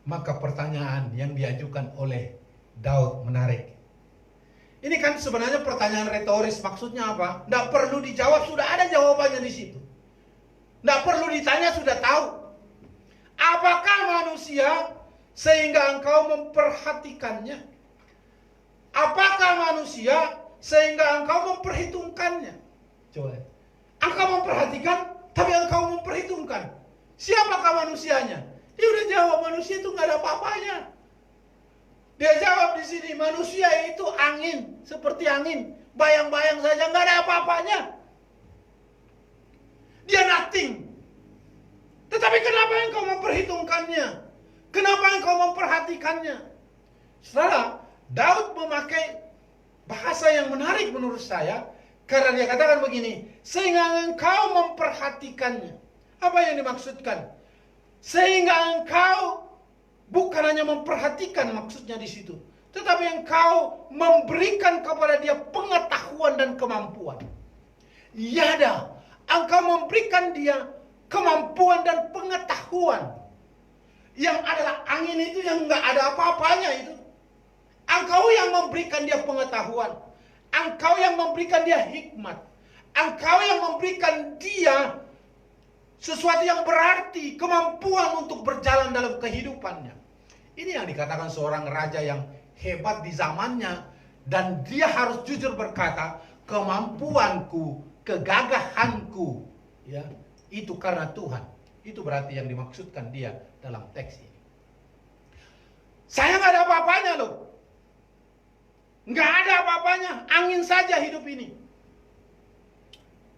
Maka pertanyaan yang diajukan oleh Daud menarik. Ini kan sebenarnya pertanyaan retoris. Maksudnya apa? Tidak perlu dijawab, sudah ada jawabannya di situ. Tidak perlu ditanya, sudah tahu. Apakah manusia sehingga engkau memperhatikannya? Apakah manusia sehingga engkau memperhitungkannya? Coba. Engkau memperhatikan, tapi engkau memperhitungkan. Siapakah manusianya? Dia udah jawab, manusia itu nggak ada apa-apanya. Dia jawab di sini, manusia itu angin, seperti angin, bayang-bayang saja, nggak ada apa-apanya. Dia nothing. Tetapi kenapa engkau memperhitungkannya? Kenapa engkau memperhatikannya? Saudara, Daud memakai bahasa yang menarik menurut saya, karena dia katakan begini, sehingga engkau memperhatikannya. Apa yang dimaksudkan? Sehingga engkau bukan hanya memperhatikan maksudnya di situ, tetapi engkau memberikan kepada dia pengetahuan dan kemampuan. Yada, engkau memberikan dia kemampuan dan pengetahuan. Yang adalah angin itu yang nggak ada apa-apanya itu. Engkau yang memberikan dia pengetahuan. Engkau yang memberikan dia hikmat. Engkau yang memberikan dia sesuatu yang berarti, kemampuan untuk berjalan dalam kehidupannya. Ini yang dikatakan seorang raja yang hebat di zamannya. Dan dia harus jujur berkata, kemampuanku, kegagahanku, ya, itu karena Tuhan. Itu berarti yang dimaksudkan dia dalam teks ini. Saya nggak ada apa-apanya loh. Nggak ada apa-apanya, angin saja hidup ini.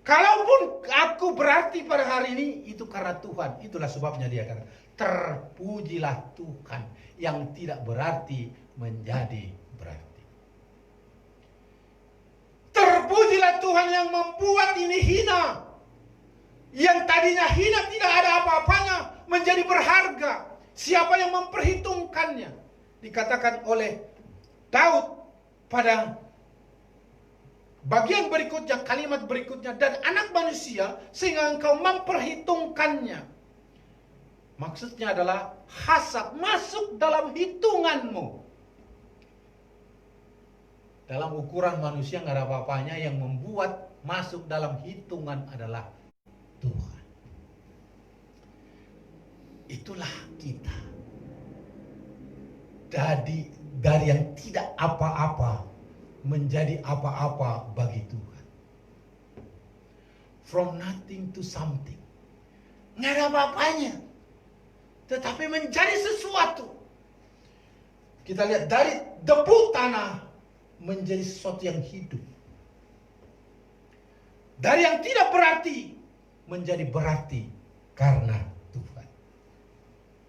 Kalaupun aku berarti pada hari ini, itu karena Tuhan. Itulah sebabnya dia kata, terpujilah Tuhan yang tidak berarti menjadi berarti. Terpujilah Tuhan yang membuat ini hina. Yang tadinya hina tidak ada apa-apanya menjadi berharga. Siapa yang memperhitungkannya? Dikatakan oleh Daud pada bagian berikutnya, kalimat berikutnya, dan anak manusia sehingga engkau memperhitungkannya. Maksudnya adalah hasad masuk dalam hitunganmu. Dalam ukuran manusia nggak ada apa-apanya, yang membuat masuk dalam hitungan adalah Tuhan. Itulah kita. Dari yang tidak apa-apa menjadi apa-apa bagi Tuhan. From nothing to something. Nggak ada apa-apanya. Tetapi menjadi sesuatu. Kita lihat dari debu tanah menjadi sesuatu yang hidup. Dari yang tidak berarti menjadi berarti karena Tuhan.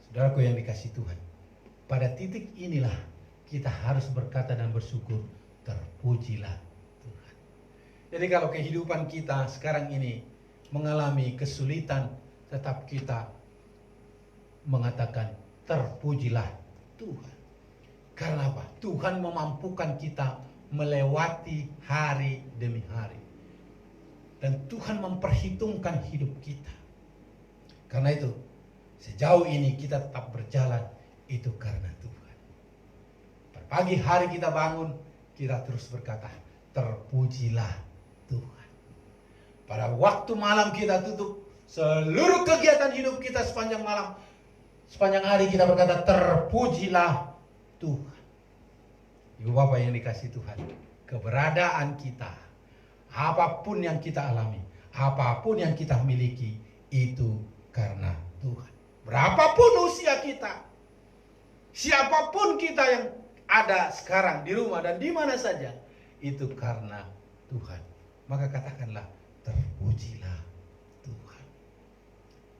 Saudaraku yang dikasihi Tuhan, pada titik inilah kita harus berkata dan bersyukur, terpujilah Tuhan. Jadi kalau kehidupan kita sekarang ini mengalami kesulitan, tetap kita mengatakan terpujilah Tuhan. Karena apa? Tuhan memampukan kita melewati hari demi hari. Dan Tuhan memperhitungkan hidup kita. Karena itu, sejauh ini kita tetap berjalan, itu karena Tuhan. Pagi hari kita bangun, kita terus berkata, terpujilah Tuhan. Pada waktu malam kita tutup seluruh kegiatan hidup kita sepanjang malam. Sepanjang hari kita berkata, terpujilah Tuhan. Ibu Bapak yang dikasih Tuhan, keberadaan kita, apapun yang kita alami, apapun yang kita miliki, itu karena Tuhan. Berapapun usia kita, siapapun kita yang ada sekarang di rumah dan di mana saja, itu karena Tuhan. Maka katakanlah, terpujilah Tuhan.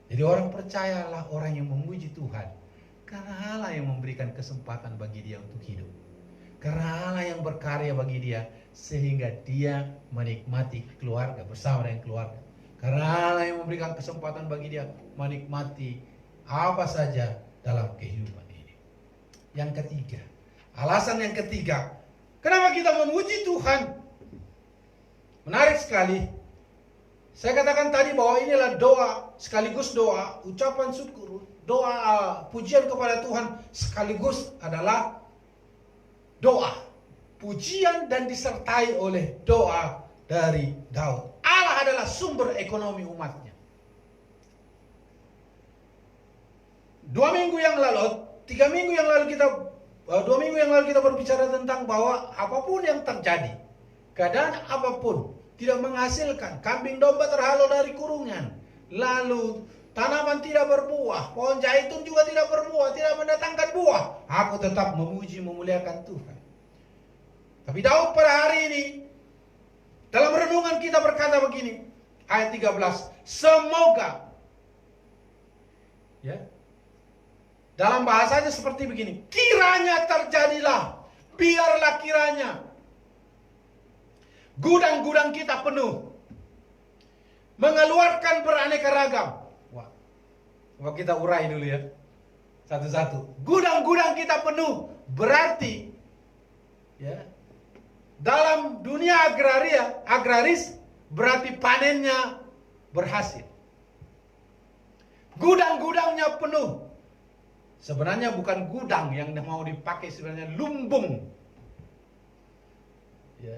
Jadi orang percayalah orang yang memuji Tuhan, karena Allah yang memberikan kesempatan bagi dia untuk hidup. Karena Allah yang berkarya bagi dia, sehingga dia menikmati keluarga bersama dengan keluarga. Karena Allah yang memberikan kesempatan bagi dia menikmati apa saja dalam kehidupan ini. Yang ketiga, alasan yang ketiga, kenapa kita memuji Tuhan? Menarik sekali. Saya katakan tadi bahwa inilah doa, sekaligus doa, ucapan syukur, doa pujian kepada Tuhan, sekaligus adalah doa, pujian dan disertai oleh doa dari Daud. Allah adalah sumber ekonomi umatnya. 2 minggu yang lalu kita berbicara tentang bahwa apapun yang terjadi, keadaan apapun tidak menghasilkan, kambing domba terhalau dari kurungan, lalu tanaman tidak berbuah, pohon zaitun juga tidak berbuah, tidak mendatangkan buah, aku tetap memuji memuliakan Tuhan. Tapi Daud pada hari ini dalam renungan kita berkata begini, ayat 13, semoga, ya, dalam bahasanya seperti begini, kiranya terjadilah, biarlah kiranya gudang-gudang kita penuh, mengeluarkan beraneka ragam. Wah, coba kita urai dulu ya, satu-satu. Gudang-gudang kita penuh, berarti ya, dalam dunia agraris berarti panennya berhasil. Gudang-gudangnya penuh. Sebenarnya bukan gudang yang mau dipakai, sebenarnya lumbung. Ya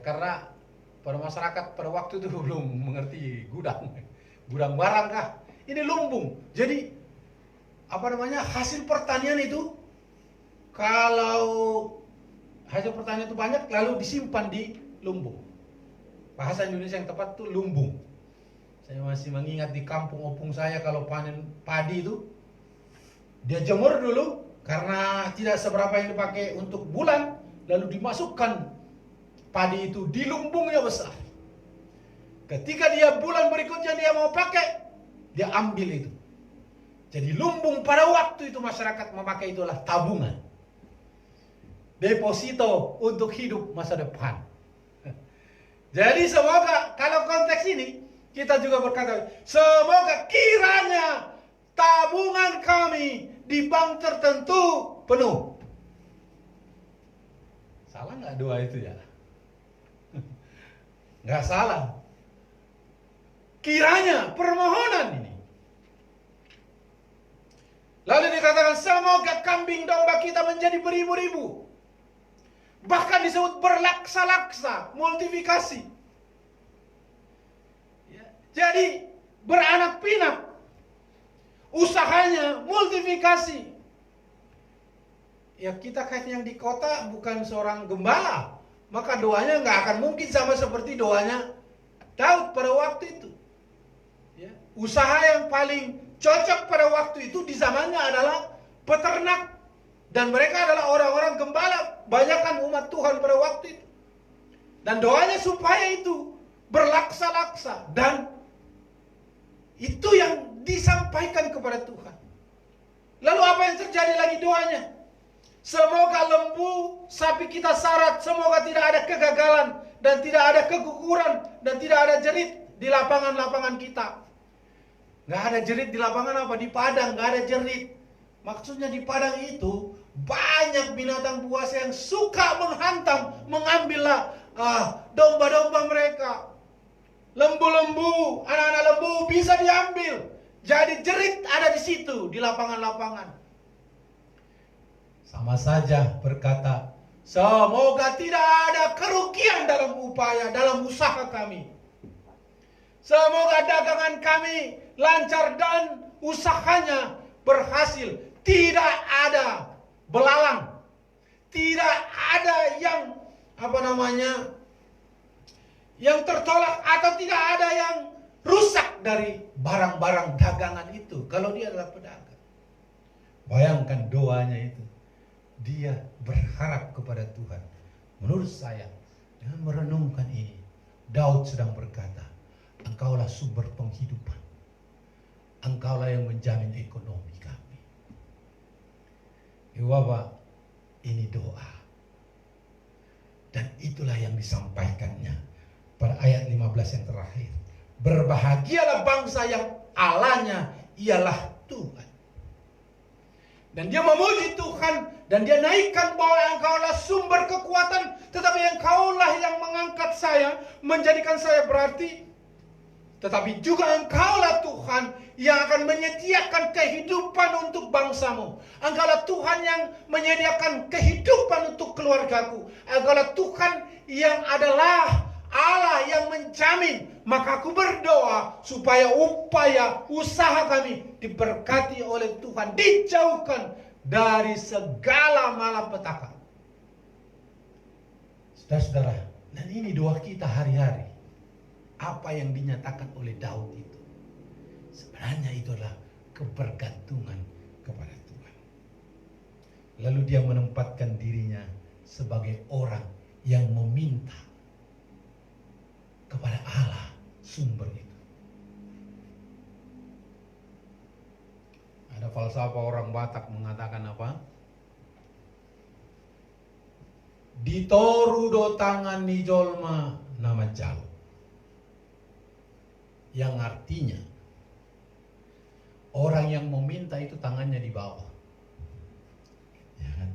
karena pada masyarakat pada waktu itu belum mengerti gudang. Gudang barang kah? Ini lumbung. Jadi hasil pertanian itu, kalau hasil pertanian itu banyak lalu disimpan di lumbung. Bahasa Indonesia yang tepat itu lumbung. Saya masih mengingat di kampung opung saya kalau panen padi itu, dia jemur dulu karena tidak seberapa yang dipakai untuk bulan, lalu dimasukkan padi itu di lumbungnya besar. Ketika dia bulan berikutnya dia mau pakai, dia ambil itu. Jadi lumbung pada waktu itu masyarakat memakai itulah tabungan, deposito untuk hidup masa depan. Jadi semoga kalau konteks ini kita juga berkata, semoga kiranya tabungan kami di bank tertentu penuh. Salah nggak doa itu ya? Nggak salah. Kiranya permohonan ini. Lalu dikatakan semoga kambing domba kita menjadi beribu-ribu. Bahkan disebut berlaksa-laksa, multiplikasi. Ya, jadi beranak pinak. Usahanya multiplikasi. Ya kita kaitnya yang di kota bukan seorang gembala, maka doanya nggak akan mungkin sama seperti doanya Daud pada waktu itu. Ya, usaha yang paling cocok pada waktu itu di zamannya adalah peternak, dan mereka adalah orang-orang gembala, banyakkan umat Tuhan pada waktu itu. Dan doanya supaya itu berlaksa-laksa, dan itu yang disampaikan kepada Tuhan. Lalu apa yang terjadi lagi doanya? Semoga lembu sapi kita sarat, semoga tidak ada kegagalan dan tidak ada keguguran dan tidak ada jerit di lapangan-lapangan kita. Nggak ada jerit di lapangan apa? Di padang nggak ada jerit. Maksudnya di padang itu banyak binatang buas yang suka menghantam, mengambillah domba-domba mereka. Lembu-lembu, anak-anak lembu bisa diambil. Jadi jerit ada di situ, di lapangan-lapangan. Sama saja berkata, semoga tidak ada kerugian dalam upaya, dalam usaha kami. Semoga dagangan kami lancar dan usahanya berhasil. Tidak ada belalang. Tidak ada yang yang tertolak atau tidak ada yang rusak dari barang-barang dagangan itu. Kalau dia adalah pedagang. Bayangkan doanya itu. Dia berharap kepada Tuhan. Menurut saya, dengan merenungkan ini, Daud sedang berkata, Engkaulah sumber penghidupan. Engkaulah yang menjamin ekonomi kami. Bapak, ini doa. Dan itulah yang disampaikannya pada ayat 15 yang terakhir. Berbahagialah bangsa yang Allahnya ialah Tuhan. Dan dia memuji Tuhan. Dan dia naikkan bahwa Engkaulah sumber kekuatan. Tetapi Engkaulah yang mengangkat saya. Menjadikan saya berarti. Tetapi juga Engkaulah Tuhan yang akan menyediakan kehidupan untuk bangsamu. Engkaulah Tuhan yang menyediakan kehidupan untuk keluargaku. Engkaulah Tuhan yang adalah Allah yang menjamin. Maka aku berdoa supaya upaya usaha kami diberkati oleh Tuhan. Dijauhkan dari segala malapetaka. Saudara-saudara, dan ini doa kita hari-hari. Apa yang dinyatakan oleh Daud itu sebenarnya itu adalah kebergantungan kepada Tuhan. Lalu dia menempatkan dirinya sebagai orang yang meminta kepada Allah sumber itu. Ada falsafah orang Batak mengatakan apa? Ditoru do tangan ni jolma nama jauh. Yang artinya orang yang meminta itu tangannya di bawah, ya kan?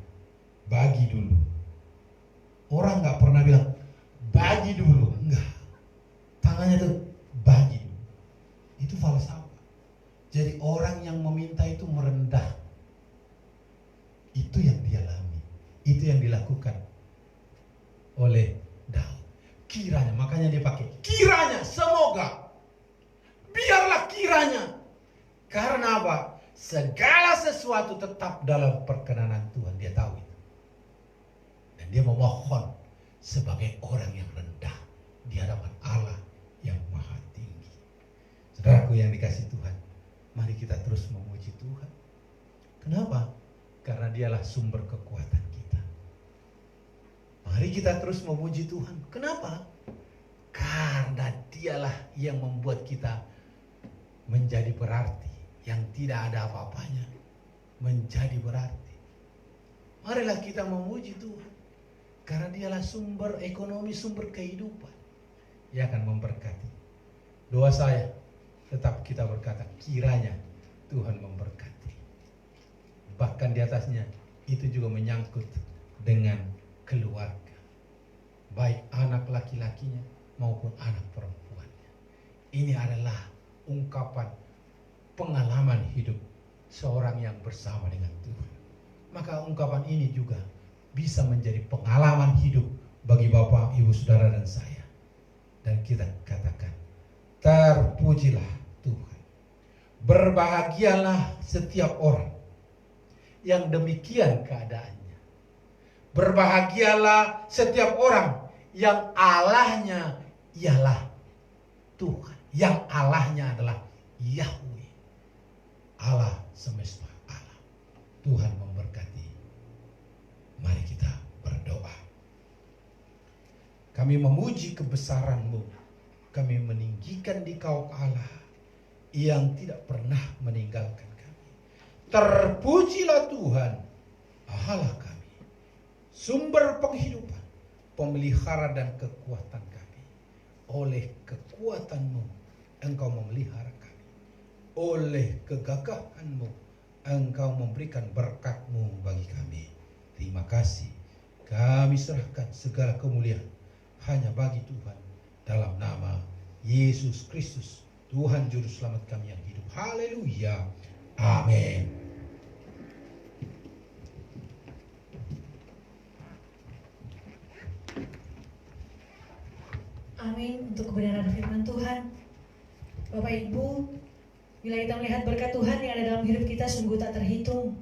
Bagi dulu. Orang nggak pernah bilang bagi dulu, enggak. Tangannya tuh bagi dulu. Itu falsafah. Jadi orang yang meminta itu merendah. Itu yang dialami, itu yang dilakukan oleh Daud. Kiranya, makanya dia pakai kiranya, semoga. Biarlah kiranya. Karena apa? Segala sesuatu tetap dalam perkenanan Tuhan. Dia tahu itu. Dan dia memohon sebagai orang yang rendah di hadapan Allah yang maha tinggi. Saudaraku yang dikasih Tuhan, mari kita terus memuji Tuhan. Kenapa? Karena dialah sumber kekuatan kita. Mari kita terus memuji Tuhan. Kenapa? Karena dialah yang membuat kita menjadi berarti, yang tidak ada apa-apanya menjadi berarti. Marilah kita memuji Tuhan, karena dialah sumber ekonomi, sumber kehidupan. Dia akan memberkati. Doa saya, tetap kita berkata, kiranya Tuhan memberkati. Bahkan di atasnya, itu juga menyangkut dengan keluarga. Baik anak laki-lakinya maupun anak perempuannya. Ini adalah ungkapan pengalaman hidup seorang yang bersama dengan Tuhan. Maka ungkapan ini juga bisa menjadi pengalaman hidup bagi Bapak, Ibu, Saudara dan saya. Dan kita katakan, terpujilah Tuhan. Berbahagialah setiap orang yang demikian keadaannya. Berbahagialah setiap orang yang Allahnya ialah Tuhan. Yang Allahnya adalah Yahweh, Allah semesta alam. Tuhan memberkati. Mari kita berdoa. Kami memuji kebesaran-Mu. Kami meninggikan Dikau Allah yang tidak pernah meninggalkan kami. Terpujilah Tuhan, Allah kami, sumber penghidupan, pemelihara dan kekuatan kami. Oleh kekuatan-Mu Engkau memelihara kami. Oleh kegagahan-Mu Engkau memberikan berkat-Mu bagi kami. Terima kasih. Kami serahkan segala kemuliaan hanya bagi Tuhan. Dalam nama Yesus Kristus, Tuhan Juru Selamat kami yang hidup. Haleluya. Amin. Amin. Untuk kebenaran firman Tuhan, Bapak Ibu, bila kita melihat berkat Tuhan yang ada dalam hidup kita sungguh tak terhitung.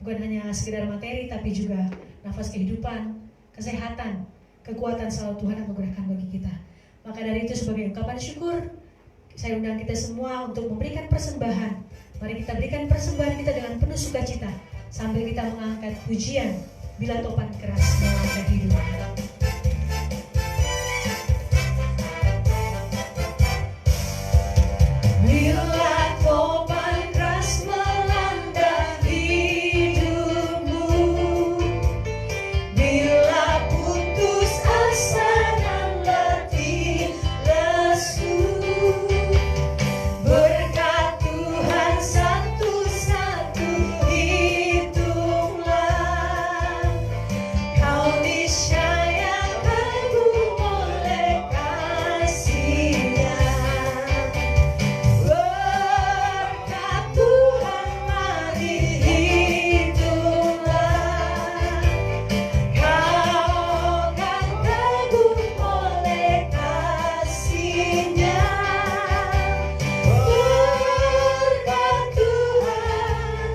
Bukan hanya sekedar materi, tapi juga nafas kehidupan, kesehatan, kekuatan selalu Tuhan anugerahkan bagi kita. Maka dari itu sebagai ungkapan syukur, saya undang kita semua untuk memberikan persembahan. Mari kita berikan persembahan kita dengan penuh sukacita sambil kita mengangkat pujian bila topan keras melangkah hidup. Bila topan keras melanda hidupmu, bila putus asa dan letih lesu, berkat Tuhan satu-satu hitunglah, kau niscaya kagum oleh kasih-Nya. Berkat Tuhan mari hitunglah, kau kan kagum oleh kasih-Nya. Berkat Tuhan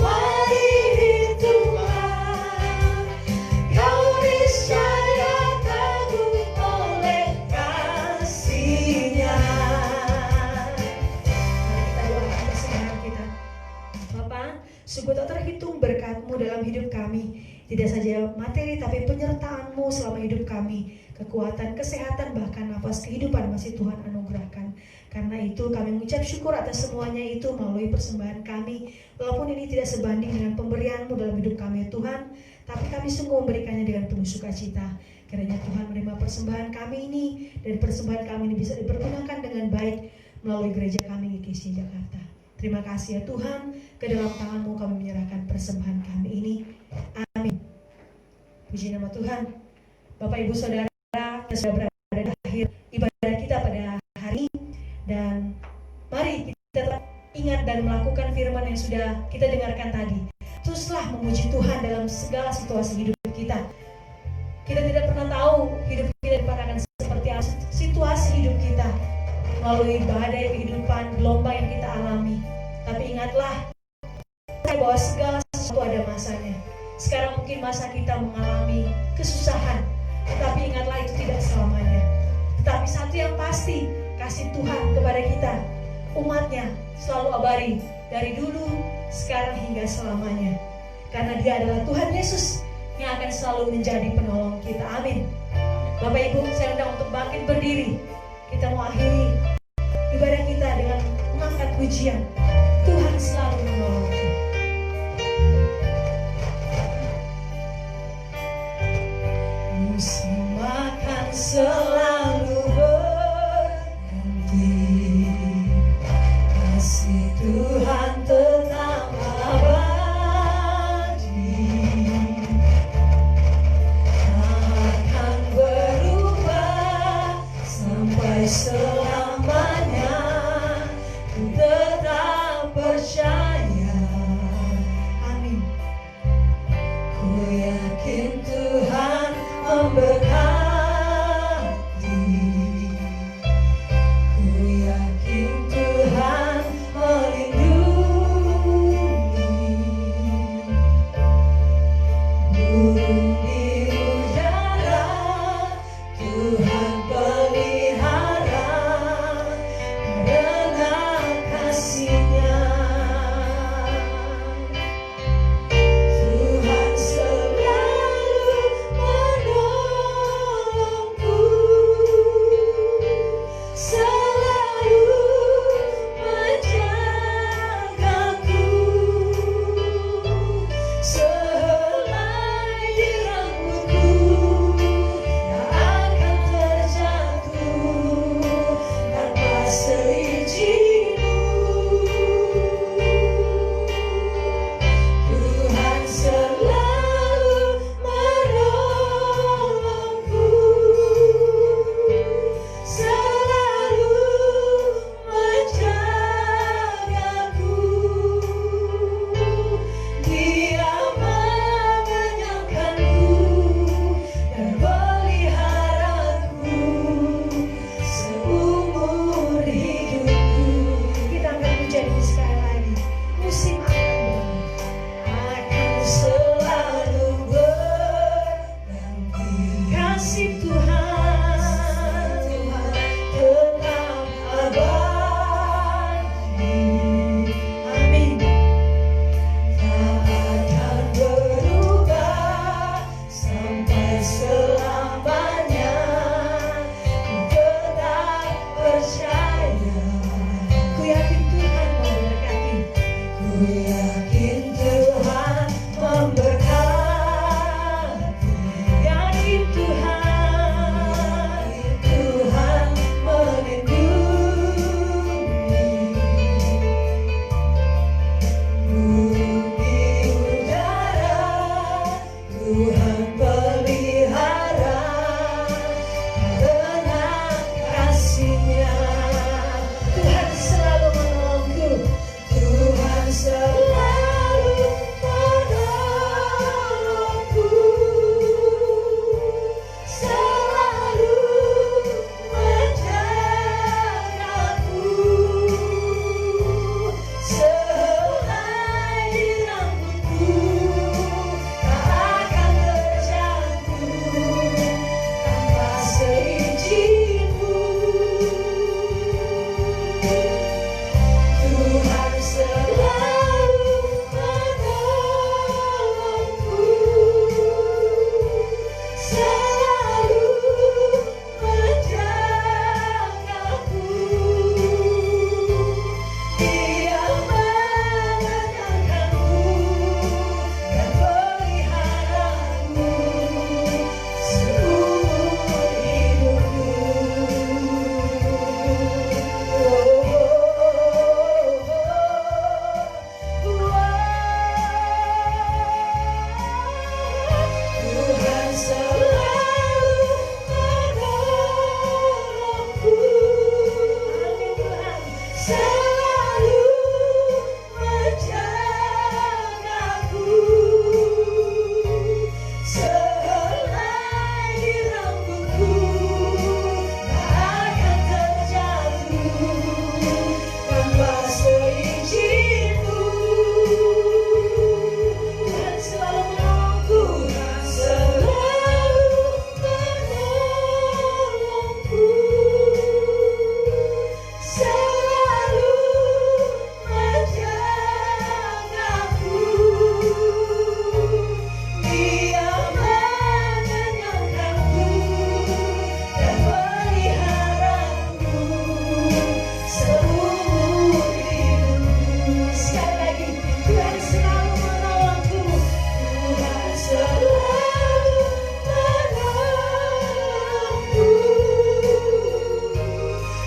mari hitunglah, kau niscaya kagum oleh kasih-Nya. Mari kita doakan persembahan kita. Bapa, sungguh tak terhitung berkat-Mu dalam hidup kami. Tidak saja materi, tapi penyertaan-Mu selama hidup kami. Kekuatan, kesehatan, bahkan nafas kehidupan masih Tuhan anugerahkan. Karena itu kami mengucap syukur atas semuanya itu melalui persembahan kami. Walaupun ini tidak sebanding dengan pemberian-Mu dalam hidup kami ya Tuhan, tapi kami sungguh memberikannya dengan penuh sukacita. Kiranya Tuhan menerima persembahan kami ini, dan persembahan kami ini bisa dipergunakan dengan baik melalui gereja kami GKC Jakarta. Terima kasih ya Tuhan, ke dalam tangan-Mu kami menyerahkan persembahan kami ini. Amin. Puji nama Tuhan. Bapak Ibu Saudara, kita sudah berada di akhir ibadah kita pada hari ini, dan mari kita tetap ingat dan melakukan firman yang sudah kita dengarkan tadi. Teruslah memuji Tuhan dalam segala situasi hidup kita. Kita tidak pernah tahu hidup kita depan akan seperti apa, situasi hidup kita melalui badai kehidupan, gelombang yang kita alami. Tapi ingatlah bahwa segala sesuatu ada masanya. Sekarang mungkin masa kita mengalami kesusahan, tetapi ingatlah itu tidak selamanya. Tetapi satu yang pasti, kasih Tuhan kepada kita, umatnya, selalu abadi dari dulu, sekarang hingga selamanya. Karena Dia adalah Tuhan Yesus yang akan selalu menjadi penolong kita. Amin. Bapak Ibu, saya undang untuk bangkit berdiri. Kita mau akhiri ibadah kita dengan mengangkat pujian. Tuhan selalu menolongku. Musim akan selalu berganti, kasih Tuhan tetap abadi, akan berubah sampai selamanya. Ku tetap percaya, amin. Ku yakin Tuhan memberkati, ku yakin Tuhan melindungi. Burung di udara Tuhan pelihara,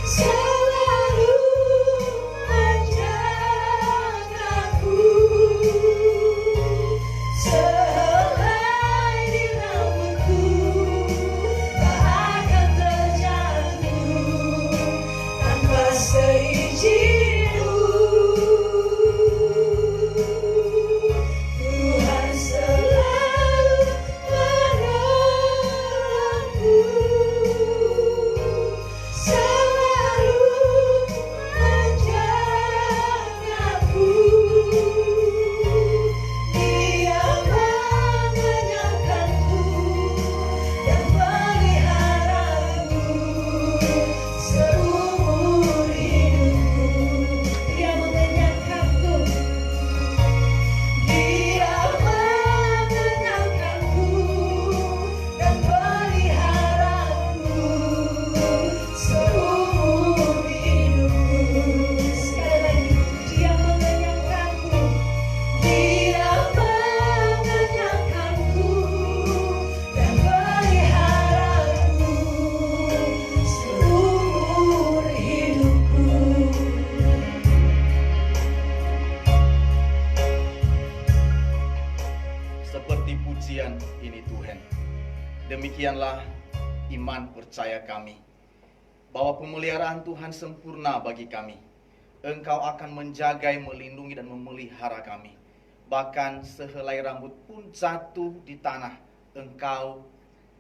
selalu menjagaku. Sehelai di rambutku tak akan terjatuh tanpa seizinku. Tuhan selalu menolongku, selalu menjagaku. Dia mengenyangkanku dan peliharaku seumur hidupku. Dia mengenyangkanku, Dia mengenyangkanku dan peliharaku seumur hidupku. Sekali lagi, Dia mengenyangkanku, Dia mengenyangkanku dan peliharaku seumur hidupku. Seperti pujian ini Tuhan, demikianlah iman percaya kami, bahwa pemeliharaan Tuhan sempurna bagi kami. Engkau akan menjaga, melindungi dan memelihara kami. Bahkan sehelai rambut pun jatuh di tanah, Engkau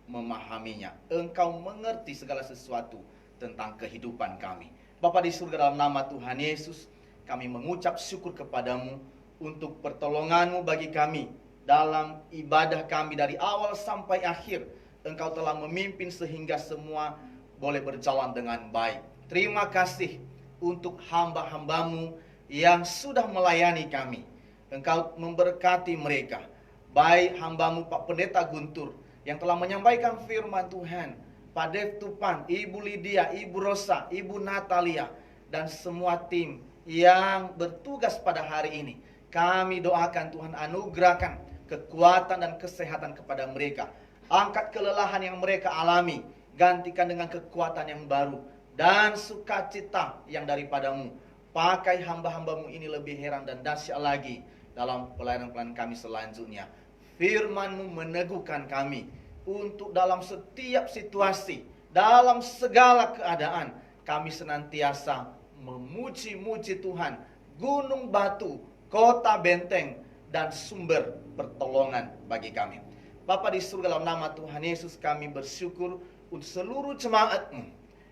memahaminya. Engkau mengerti segala sesuatu tentang kehidupan kami. Bapa di surga, dalam nama Tuhan Yesus, kami mengucap syukur kepadamu untuk pertolonganmu bagi kami dalam ibadah kami dari awal sampai akhir. Engkau telah memimpin sehingga semua boleh berjalan dengan baik. Terima kasih untuk hamba-hambamu yang sudah melayani kami. Engkau memberkati mereka, baik hambamu Pak Pendeta Guntur yang telah menyampaikan firman Tuhan, Pak Dev Tupan, Ibu Lydia, Ibu Rosa, Ibu Natalia, dan semua tim yang bertugas pada hari ini. Kami doakan Tuhan anugerahkan kekuatan dan kesehatan kepada mereka. Angkat kelelahan yang mereka alami, gantikan dengan kekuatan yang baru dan sukacita yang daripadamu. Pakai hamba-hambamu ini lebih heran dan dahsyat lagi dalam pelayanan-pelayanan kami selanjutnya. Firman-Mu meneguhkan kami untuk dalam setiap situasi, dalam segala keadaan, kami senantiasa memuji-muji Tuhan, gunung batu, kota benteng, dan sumber pertolongan bagi kami. Bapa di surga, dalam nama Tuhan Yesus kami bersyukur untuk seluruh jemaat-Mu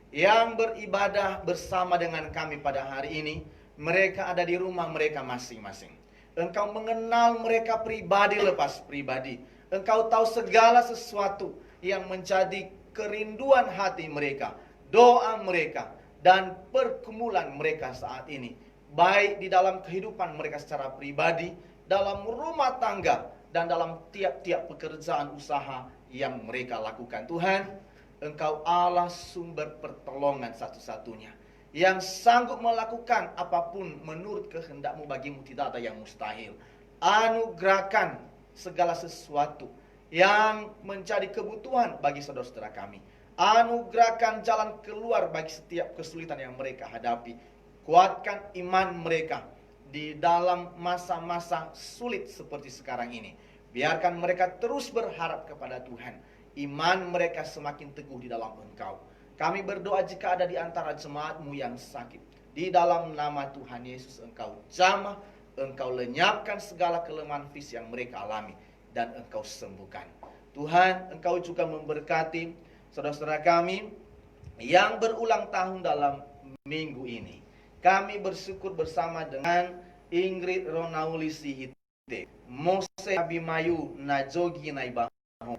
yang beribadah bersama dengan kami pada hari ini. Mereka ada di rumah mereka masing-masing. Engkau mengenal mereka pribadi lepas pribadi. Engkau tahu segala sesuatu yang menjadi kerinduan hati mereka, doa mereka, dan pergumulan mereka saat ini. Baik di dalam kehidupan mereka secara pribadi, dalam rumah tangga, dan dalam tiap-tiap pekerjaan usaha yang mereka lakukan. Tuhan, Engkau Allah sumber pertolongan satu-satunya, yang sanggup melakukan apapun menurut kehendak-Mu. Bagi-Mu tidak ada yang mustahil. Anugerahkan segala sesuatu yang menjadi kebutuhan bagi saudara-saudara kami. Anugerahkan jalan keluar bagi setiap kesulitan yang mereka hadapi. Kuatkan iman mereka di dalam masa-masa sulit seperti sekarang ini. Biarkan mereka terus berharap kepada Tuhan. Iman mereka semakin teguh di dalam Engkau. Kami berdoa jika ada di antara jemaat-Mu yang sakit, di dalam nama Tuhan Yesus Engkau jamah, Engkau lenyapkan segala kelemahan fisik yang mereka alami, dan Engkau sembuhkan. Tuhan, Engkau juga memberkati saudara-saudara kami yang berulang tahun dalam minggu ini. Kami bersyukur bersama dengan Ingrid Ronauli Sihite, Mose Abimayu Najogi Naibah,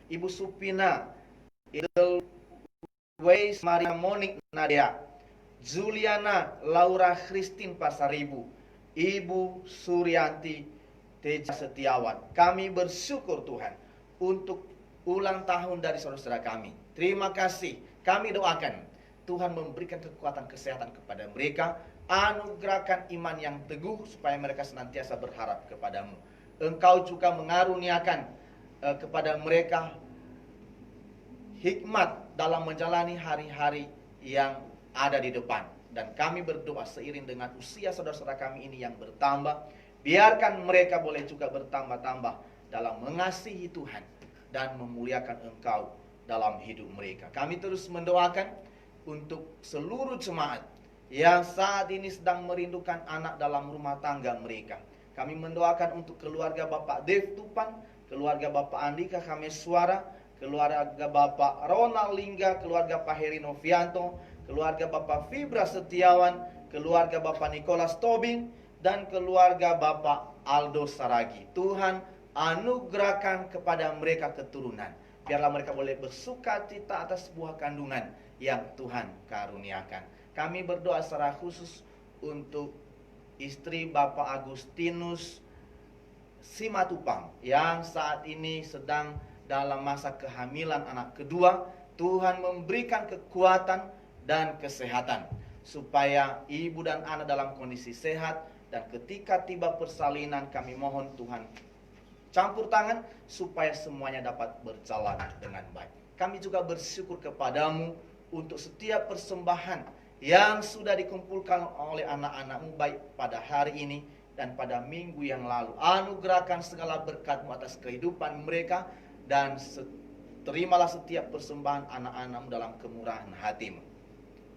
Ibu Supina, Edelweiss Maria Monik Nadia, Juliana Laura Christine Pasaribu, Ibu Suryanti Teja Setiawan. Kami bersyukur Tuhan untuk ulang tahun dari saudara-saudara kami. Terima kasih. Kami doakan Tuhan memberikan kekuatan kesehatan kepada mereka, anugerahkan iman yang teguh supaya mereka senantiasa berharap kepadamu. Engkau juga mengaruniakan kepada mereka hikmat dalam menjalani hari-hari yang ada di depan. Dan kami berdoa seiring dengan usia saudara-saudara kami ini yang bertambah, biarkan mereka boleh juga bertambah-tambah dalam mengasihi Tuhan dan memuliakan Engkau dalam hidup mereka. Kami terus mendoakan untuk seluruh jemaat yang saat ini sedang merindukan anak dalam rumah tangga mereka. Kami mendoakan untuk keluarga Bapak Dev Tupan, keluarga Bapak Andika Kameswara, keluarga Bapak Ronald Lingga, keluarga Pak Heri Novianto, keluarga Bapak Fibra Setiawan, keluarga Bapak Nicholas Tobing, dan keluarga Bapak Aldo Saragi. Tuhan, anugerahkan kepada mereka keturunan. Biarlah mereka boleh bersuka cita atas sebuah kandungan yang Tuhan karuniakan. Kami berdoa secara khusus untuk istri Bapak Agustinus Simatupang yang saat ini sedang dalam masa kehamilan anak kedua. Tuhan memberikan kekuatan dan kesehatan supaya ibu dan anak dalam kondisi sehat, dan ketika tiba persalinan kami mohon Tuhan campur tangan supaya semuanya dapat berjalan dengan baik. Kami juga bersyukur kepadamu untuk setiap persembahan yang sudah dikumpulkan oleh anak-anakmu baik pada hari ini dan pada minggu yang lalu. Anugerahkan segala berkat-Mu atas kehidupan mereka, dan terimalah setiap persembahan anak-anakmu dalam kemurahan hati-Mu.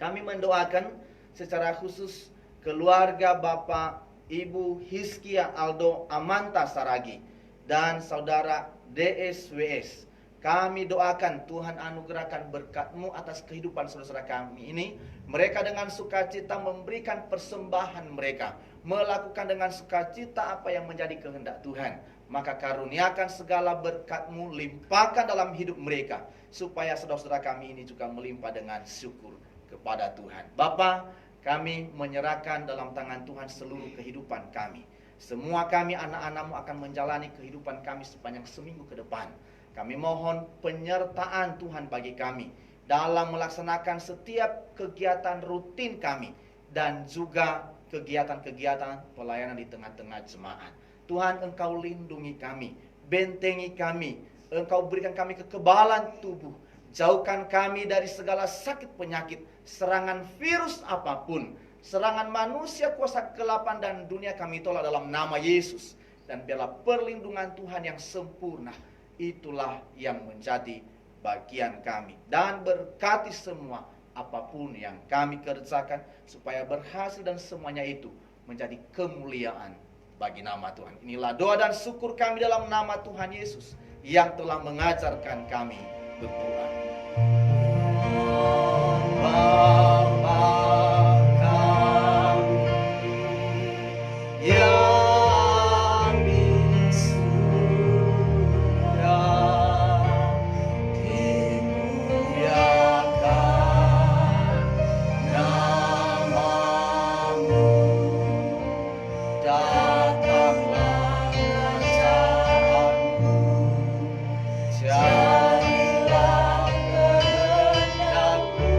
Kami mendoakan secara khusus keluarga Bapak Ibu Hiskia Aldo Amanta Saragi dan saudara DSWS. Kami doakan Tuhan anugerahkan berkat-Mu atas kehidupan saudara-saudara kami ini. Mereka dengan sukacita memberikan persembahan mereka, melakukan dengan sukacita apa yang menjadi kehendak Tuhan. Maka karuniakan segala berkat-Mu, limpahkan dalam hidup mereka, supaya saudara-saudara kami ini juga melimpah dengan syukur kepada Tuhan. Bapa, kami menyerahkan dalam tangan Tuhan seluruh kehidupan kami. Semua kami anak-anak-Mu akan menjalani kehidupan kami sepanjang seminggu ke depan. Kami mohon penyertaan Tuhan bagi kami dalam melaksanakan setiap kegiatan rutin kami, dan juga kegiatan-kegiatan pelayanan di tengah-tengah jemaat. Tuhan, Engkau lindungi kami, bentengi kami, Engkau berikan kami kekebalan tubuh, jauhkan kami dari segala sakit penyakit, serangan virus apapun, serangan manusia, kuasa kegelapan dan dunia kami tolak dalam nama Yesus. Dan biarlah perlindungan Tuhan yang sempurna, itulah yang menjadi bagian kami. Dan berkati semua apapun yang kami kerjakan, supaya berhasil dan semuanya itu menjadi kemuliaan bagi nama Tuhan. Inilah doa dan syukur kami dalam nama Tuhan Yesus yang telah mengajarkan kami berdoa. Jadilah kehendakmu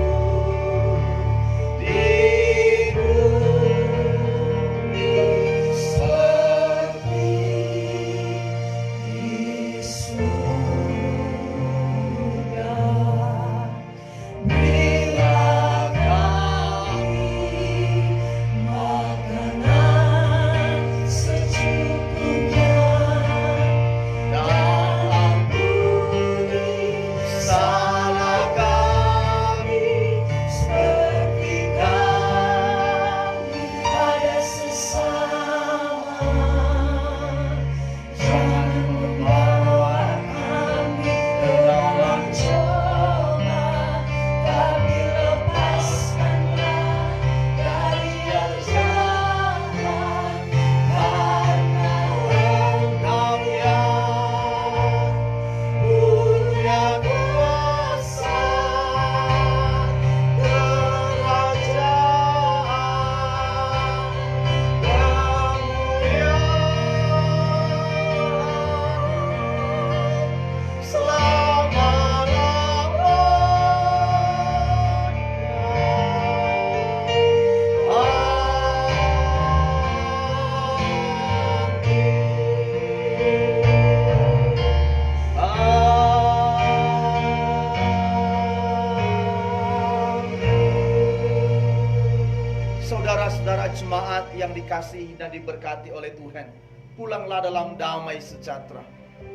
Saudara-saudara jemaat yang dikasihi dan diberkati oleh Tuhan, pulanglah dalam damai sejahtera.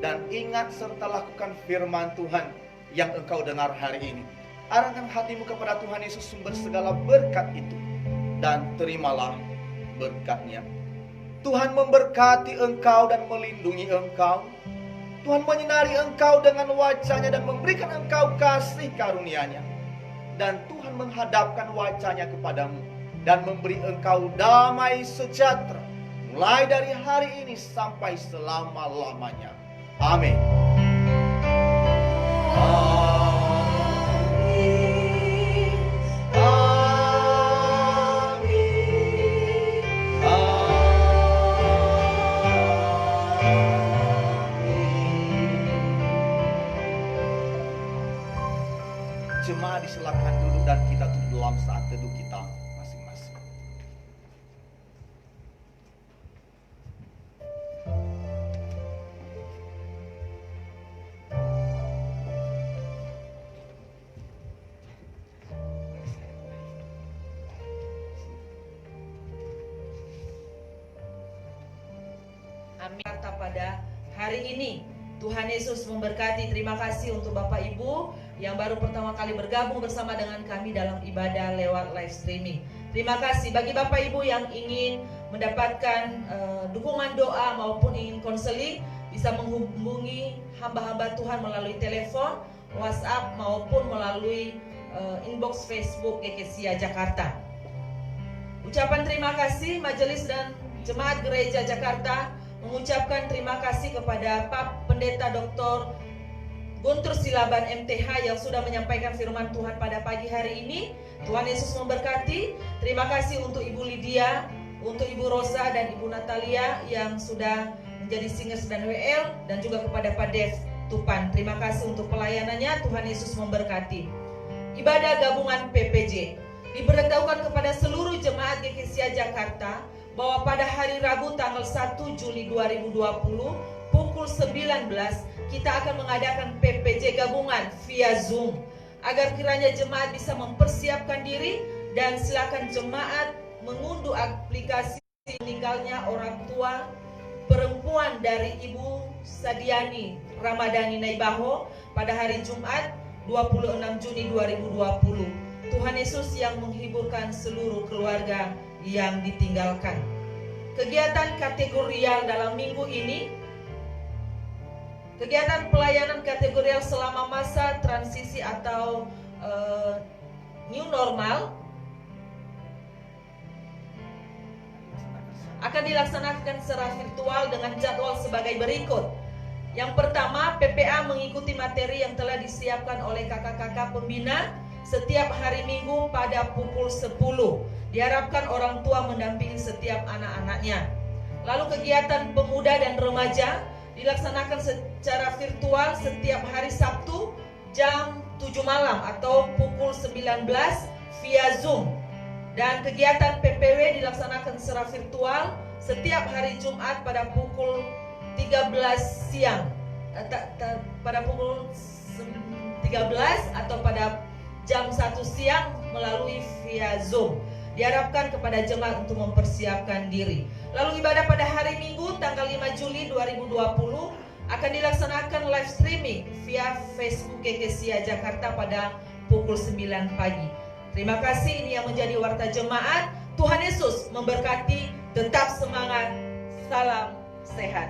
Dan ingat serta lakukan firman Tuhan yang engkau dengar hari ini. Arahkan hatimu kepada Tuhan Yesus, sumber segala berkat itu, dan terimalah berkat-Nya. Tuhan memberkati engkau dan melindungi engkau. Tuhan menyinari engkau dengan wajah-Nya dan memberikan engkau kasih karunia-Nya. Dan Tuhan menghadapkan wajah-Nya kepadamu dan memberi engkau damai sejahtera mulai dari hari ini sampai selama-lamanya. Amin. Jemaat disilakan duduk dan kita tutup dalam saat teduh kita masing-masing. Amin. Kata pada hari ini Tuhan Yesus memberkati. Terima kasih untuk Bapak Ibu yang baru pertama kali bergabung bersama dengan kami dalam ibadah lewat live streaming. Terima kasih bagi Bapak Ibu yang ingin mendapatkan dukungan doa maupun ingin konseling, bisa menghubungi hamba-hamba Tuhan melalui telepon, WhatsApp maupun melalui inbox Facebook GKSIA Jakarta. Ucapan terima kasih Majelis dan Jemaat Gereja Jakarta mengucapkan terima kasih kepada Pak Pendeta Dr. Guntur Silaban MTH yang sudah menyampaikan firman Tuhan pada pagi hari ini. Tuhan Yesus memberkati. Terima kasih untuk Ibu Lydia, untuk Ibu Rosa dan Ibu Natalia yang sudah menjadi singers dan WL, dan juga kepada Pak Dev Tupan. Terima kasih untuk pelayanannya. Tuhan Yesus memberkati. Ibadah gabungan PPJ diberitahukan kepada seluruh jemaat GKSIA Jakarta bahwa pada hari Rabu tanggal 1 Juli 2020 pukul 19 kita akan mengadakan PPJ gabungan via Zoom, agar kiranya jemaat bisa mempersiapkan diri, dan silakan jemaat mengunduh aplikasi meninggalnya orang tua perempuan dari Ibu Sadiani Ramadhani Naibaho pada hari Jumat 26 Juni 2020. Tuhan Yesus yang menghiburkan seluruh keluarga yang ditinggalkan. Kegiatan kategorial dalam minggu ini, kegiatan pelayanan kategorial selama masa transisi atau new normal akan dilaksanakan secara virtual dengan jadwal sebagai berikut. Yang pertama, PPA mengikuti materi yang telah disiapkan oleh kakak-kakak pembina setiap hari Minggu pada pukul 10. Diharapkan orang tua mendampingi setiap anak-anaknya. Lalu kegiatan pemuda dan remaja dilaksanakan secara virtual setiap hari Sabtu jam 7 malam atau pukul 19 via Zoom. Dan kegiatan PPW dilaksanakan secara virtual setiap hari Jumat pada pukul 13 siang. Pada pukul 13 atau pada jam 1 siang melalui via Zoom. Diharapkan kepada jemaat untuk mempersiapkan diri. Lalu ibadah pada hari Minggu tanggal 5 Juli 2020 akan dilaksanakan live streaming via Facebook GKSIA Jakarta pada pukul 9 pagi. Terima kasih, ini yang menjadi warta jemaat. Tuhan Yesus memberkati, tetap semangat, salam sehat.